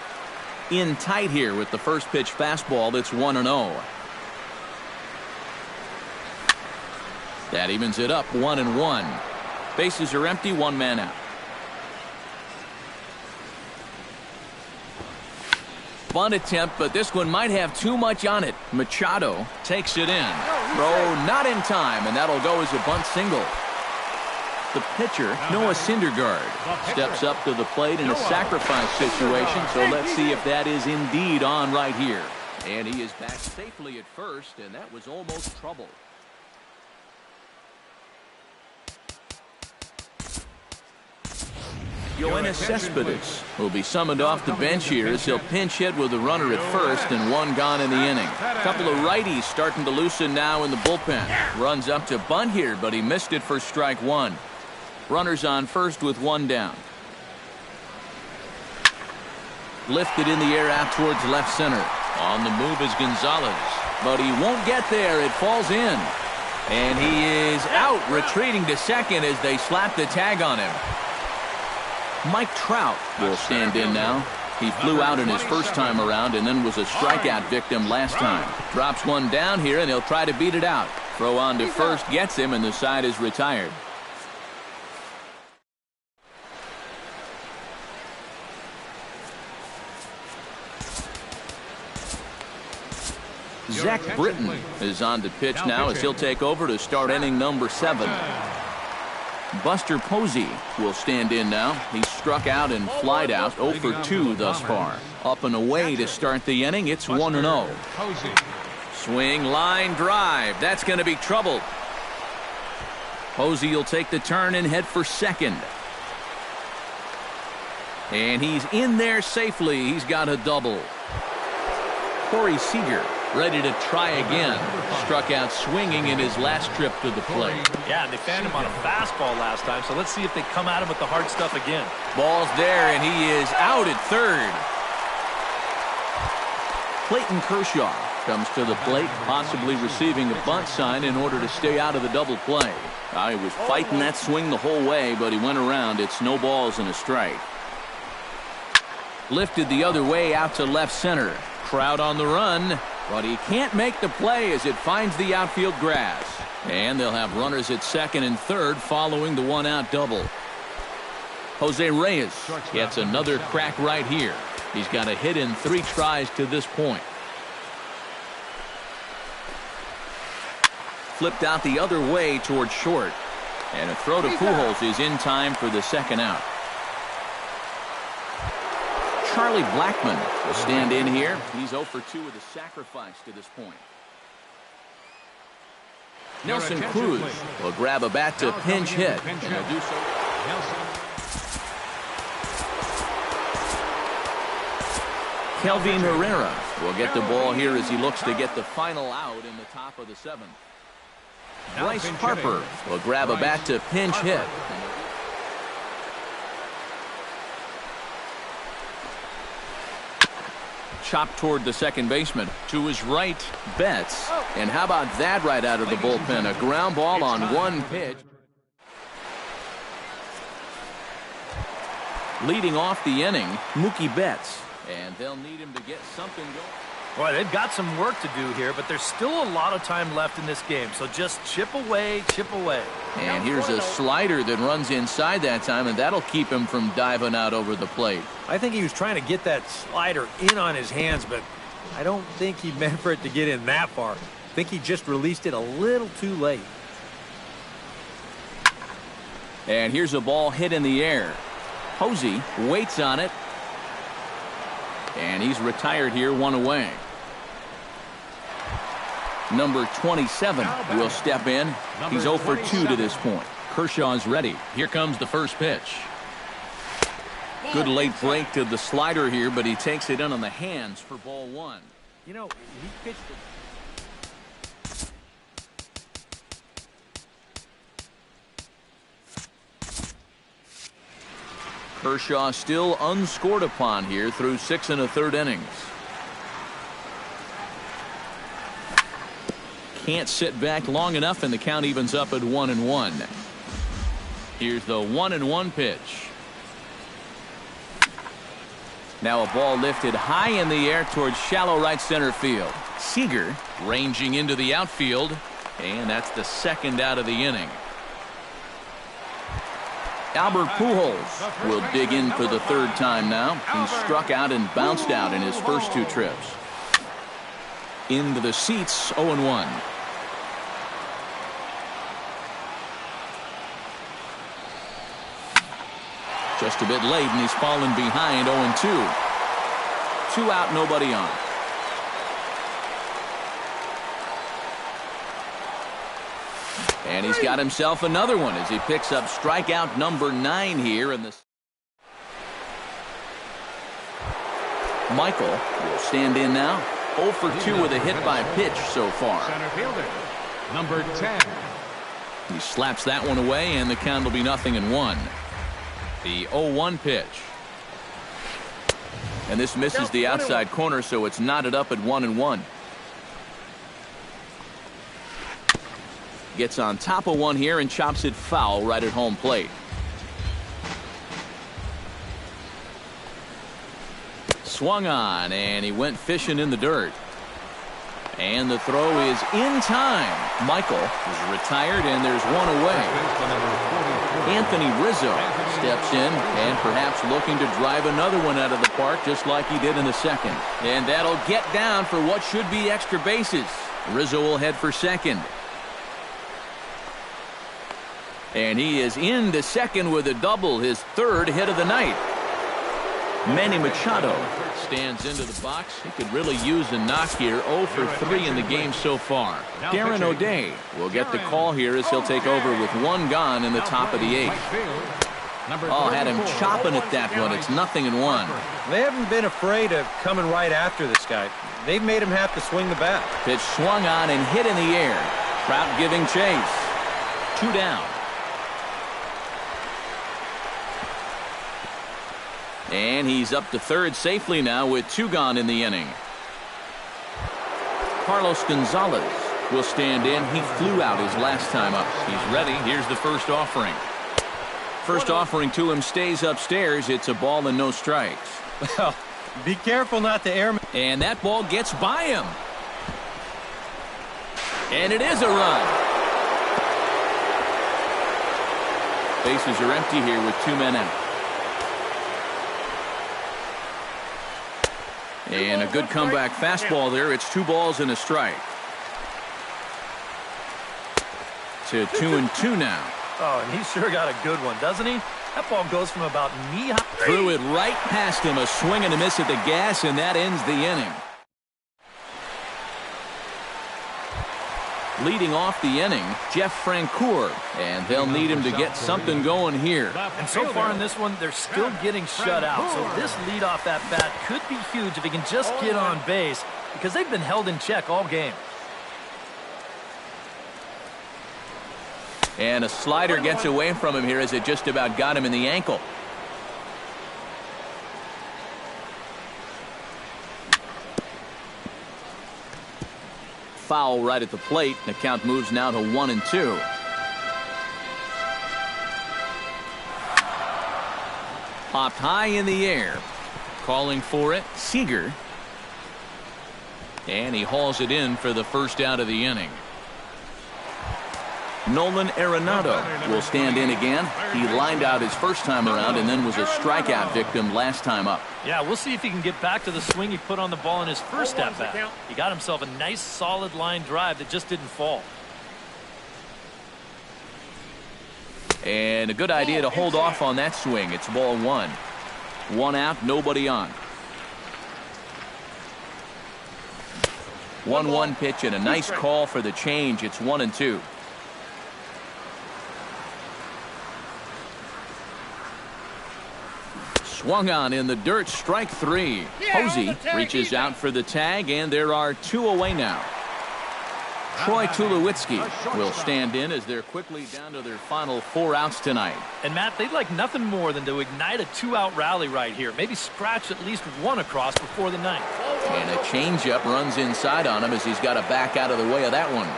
In tight here with the first pitch fastball that's 1-0. That evens it up 1-1. Bases are empty, one man out. Bunt attempt, but this one might have too much on it. Machado takes it in. Throw not in time, and that'll go as a bunt single. The pitcher, Noah Syndergaard, steps up to the plate in a sacrifice situation, so let's see if that is indeed on right here. And he is back safely at first, and that was almost trouble. Yoenis Cespedes will be summoned off the bench here as he'll pinch hit with a runner at first and one gone in the inning. A couple of righties starting to loosen now in the bullpen. Runs up to bunt here, but he missed it for strike one. Runners on first with one down. Lifted in the air out towards left center. On the move is Gonzalez, but he won't get there. It falls in. And he is out, retreating to second as they slap the tag on him. Mike Trout will stand in now. He flew out in his first time around and then was a strikeout victim last time. Drops one down here and he'll try to beat it out. Throw on to first gets him and the side is retired. Zach Britton is on to pitch now as he'll take over to start inning number 7. Buster Posey will stand in now. He struck out and flied out 0 for 2 thus far. Up and away to start the inning. It's 1-0. Swing, line, drive. That's going to be trouble. Posey will take the turn and head for second. And he's in there safely. He's got a double. Corey Seager ready to try again. Struck out swinging in his last trip to the plate. Yeah, and they found him on a fastball last time, so let's see if they come at him with the hard stuff again. Ball's there, and he is out at third. Clayton Kershaw comes to the plate, possibly receiving a bunt sign in order to stay out of the double play. He was fighting that swing the whole way, but he went around. It's no balls and a strike. Lifted the other way out to left center. Crowd on the run, but he can't make the play as it finds the outfield grass. And they'll have runners at second and third following the one-out double. Jose Reyes gets another crack right here. He's got a hit in 3 tries to this point. Flipped out the other way towards short. And a throw to Pujols is in time for the second out. Charlie Blackmon will stand in here. He's 0 for 2 with a sacrifice to this point. Nelson Cruz will grab a bat to pinch hit. And he'll do so. Kelvin Herrera will get the ball here as he looks to get the final out in the top of the 7th. Bryce Harper will grab a bat to pinch hit. Chopped toward the second baseman. To his right, Betts. And how about that right out of the bullpen? A ground ball on one pitch. Leading off the inning, Mookie Betts. And they'll need him to get something going. Boy, they've got some work to do here, but there's still a lot of time left in this game. So just chip away, chip away. And here's a slider that runs inside that time, and that'll keep him from diving out over the plate. I think he was trying to get that slider in on his hands, but I don't think he meant for it to get in that far. I think he just released it a little too late. And here's a ball hit in the air. Posey waits on it. And he's retired here, 1 away. Number 27 will step in. He's 0 for 2 to this point. Kershaw's ready. Here comes the first pitch. Good late break to the slider here, but he takes it in on the hands for ball 1. You know, he pitched it. Kershaw still unscored upon here through 6 1/3 innings. can't sit back long enough, and the count evens up at 1-1. Here's the 1-1 pitch. Now a ball lifted high in the air towards shallow right center field. Seager ranging into the outfield, and that's the second out of the inning. Albert Pujols will dig in for the third time now. He struck out and bounced out in his first two trips. Into the seats, 0-1. Just a bit late, and he's fallen behind 0-2. 2 out, nobody on. And he's got himself another one as he picks up strikeout number 9 here in this. Michael will stand in now. 0 for 2 with a hit by pitch so far. Center fielder, number 10. He slaps that one away, and the count will be 0-1. The 0-1 pitch. And this misses the outside corner, so it's knotted up at 1-1. Gets on top of one here and chops it foul right at home plate. Swung on, and he went fishing in the dirt. And the throw is in time. Michael is retired, and there's one away. Anthony Rizzo steps in and perhaps looking to drive another one out of the park just like he did in the second. And that'll get down for what should be extra bases. Rizzo will head for second. And he is into second with a double, his third hit of the night. Manny Machado stands into the box. He could really use a knock here. 0 for 3 in the game so far. Darren O'Day will get the call here as he'll take over with 1 gone in the top of the 8th. Oh, had him chopping at that one. It's 0-1. They haven't been afraid of coming right after this guy. They've made him have to swing the bat. Pitch swung on and hit in the air. Trout giving chase. 2 down. And he's up to third safely now with 2 gone in the inning. Carlos Gonzalez will stand in. He flew out his last time up. He's ready. Here's the first offering. First offering to him stays upstairs. It's a ball and no strikes. Well, be careful not to air. And that ball gets by him. And it is a run. Bases are empty here with 2 men out. And a good comeback fastball there. It's 2 balls and a strike. To 2-2 now. Oh, and he sure got a good one, doesn't he? That ball goes from about knee-high. Threw it right past him. A swing and a miss at the gas, and that ends the inning. Leading off the inning, Jeff Francoeur, and they'll need him to get something going here. And so far in this one, they're still getting shut out. So this leadoff at bat could be huge if he can just get on base, because they've been held in check all game. And a slider gets away from him here as it just about got him in the ankle. Foul right at the plate. The count moves now to 1-2. Popped high in the air. Calling for it, Seager. And he hauls it in for the first out of the inning. Nolan Arenado will stand in again. He lined out his first time around and then was a strikeout victim last time up. Yeah, we'll see if he can get back to the swing he put on the ball in his first at-bat. He got himself a nice solid line drive that just didn't fall. And a good idea to hold off on that swing. It's ball 1. 1 out, nobody on. 1-1 pitch and a nice call for the change. It's 1-2. Swung on in the dirt, strike 3. Posey reaches out for the tag, and there are 2 away now. Troy Tulowitzki will stand in as they're quickly down to their final 4 outs tonight. And Matt, they'd like nothing more than to ignite a 2-out rally right here. Maybe scratch at least 1 across before the 9th. And a changeup runs inside on him as he's got to back out of the way of that one.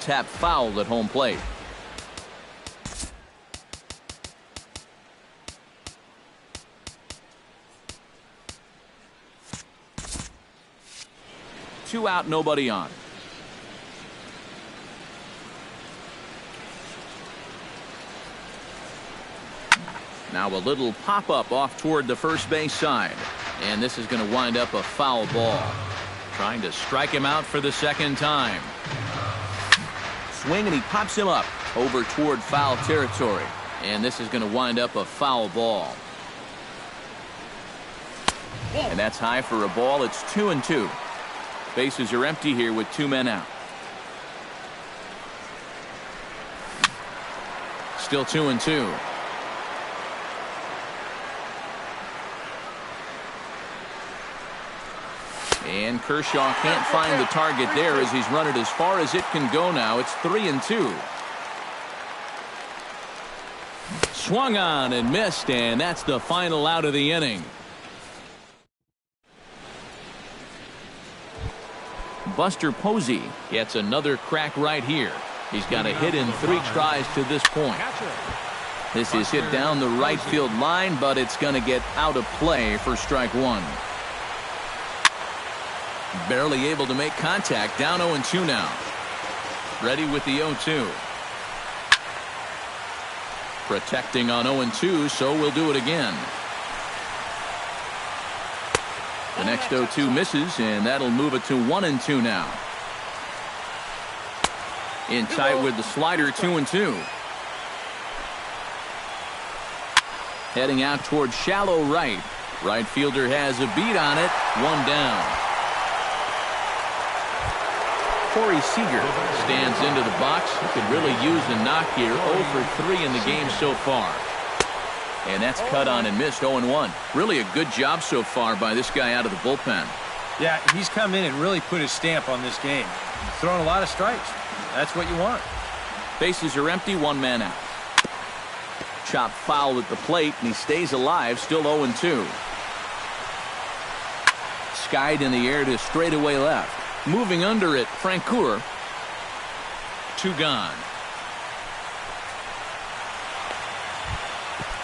tap foul at home plate. Two out, nobody on. Now a little pop-up off toward the first base side. And this is going to wind up a foul ball. Trying to strike him out for the second time. Swing, and he pops him up over toward foul territory. And this is going to wind up a foul ball. And that's high for a ball. It's 2-2. Bases are empty here with 2 men out. Still 2-2. And Kershaw can't find the target there as he's run it as far as it can go now. It's 3-2. Swung on and missed, and that's the final out of the inning. Buster Posey gets another crack right here. He's got a hit in 3 tries to this point. This is hit down the right field line, but it's going to get out of play for strike 1. Barely able to make contact. Down 0-2 now. Ready with the 0-2. Protecting on 0-2, so we'll do it again. The next 0-2 misses, and that'll move it to 1-2 now. In tight with the slider, 2-2. Heading out toward shallow right. Right fielder has a beat on it. 1 down. Corey Seager stands into the box. He could really use a knock here. 0 for 3 in the game so far. And that's cut on and missed. 0-1. Really a good job so far by this guy out of the bullpen. Yeah, he's come in and really put his stamp on this game. He's thrown a lot of strikes. That's what you want. Bases are empty. 1 man out. Chopped foul at the plate, and he stays alive. Still 0-2. Skied in the air to straightaway left. Moving under it, Francoeur. 2 gone.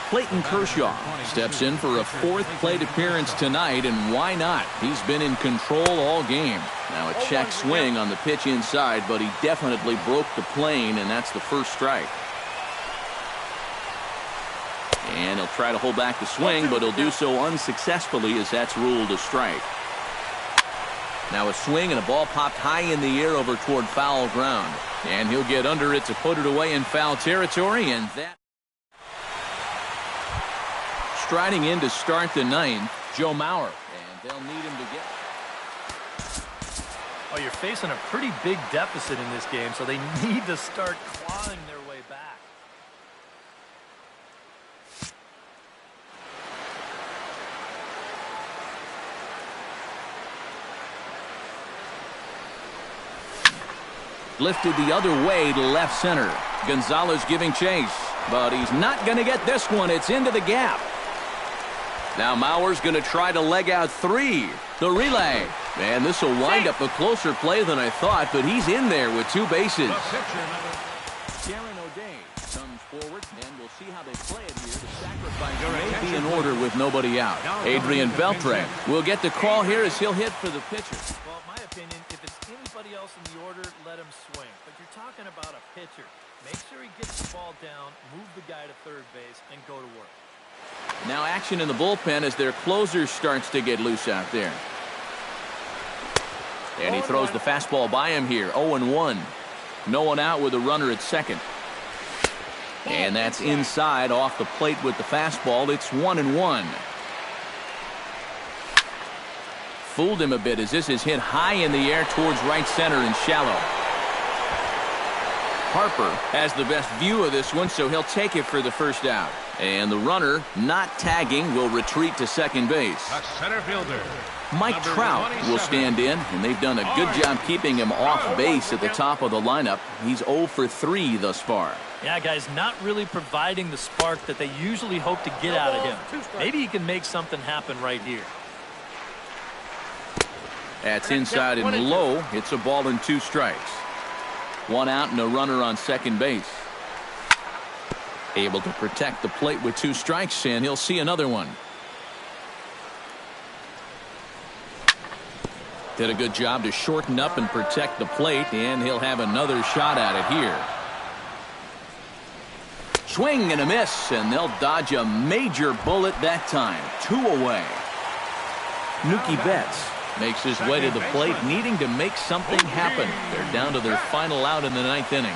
Clayton Kershaw steps in for a 4th plate appearance tonight, and why not? He's been in control all game. Now a check swing on the pitch inside, but he definitely broke the plane, and that's the first strike. And he'll try to hold back the swing, but he'll do so unsuccessfully as that's ruled a strike. Now a swing and a ball popped high in the air over toward foul ground. And he'll get under it to put it away in foul territory, and that. Striding in to start the 9th, Joe Mauer. And they'll need him to get. Oh, you're facing a pretty big deficit in this game, so they need to start clawing their way back. Lifted the other way to left center. Gonzalez giving chase, but he's not going to get this one. It's into the gap. Now Mauer's going to try to leg out 3. The relay. And this will wind up a closer play than I thought, but he's in there with 2 bases. Darren O'Day comes forward, and we'll see how they play it here. The sacrifice may be in order with nobody out. Adrian Beltre will get the call here as he'll hit for the pitcher. Well, in my opinion, if it's anybody else in the order, let him swing. But you're talking about a pitcher. Make sure he gets the ball down, move the guy to third base, and go to work. Now action in the bullpen as their closer starts to get loose out there. And he throws the fastball by him here. 0-1. No one out with a runner at second. And that's inside off the plate with the fastball. It's 1-1. Fooled him a bit as this is hit high in the air towards right center and shallow. Harper has the best view of this one, so he'll take it for the first out. And the runner, not tagging, will retreat to second base. A center fielder. Mike Trout will stand in, and they've done a good job keeping him off base at the top of the lineup. He's 0 for 3 thus far. Yeah, guys, not really providing the spark that they usually hope to get out of him. Maybe he can make something happen right here. That's inside and low. It's a ball and 2 strikes. One out and a runner on second base. Able to protect the plate with 2 strikes, and he'll see another one. Did a good job to shorten up and protect the plate, and he'll have another shot at it here. Swing and a miss, and they'll dodge a major bullet that time. 2 away. Mookie Betts makes his way to the plate, needing to make something happen. They're down to their final out in the 9th inning.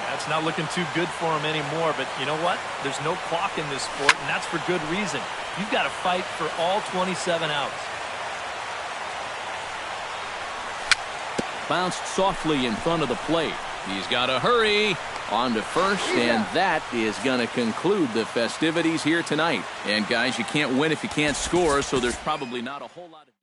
That's not looking too good for him anymore, but you know what? There's no clock in this sport, and that's for good reason. You've got to fight for all 27 outs. Bounced softly in front of the plate. He's got to hurry. On to first, and that is going to conclude the festivities here tonight. And guys, you can't win if you can't score, so there's probably not a whole lot of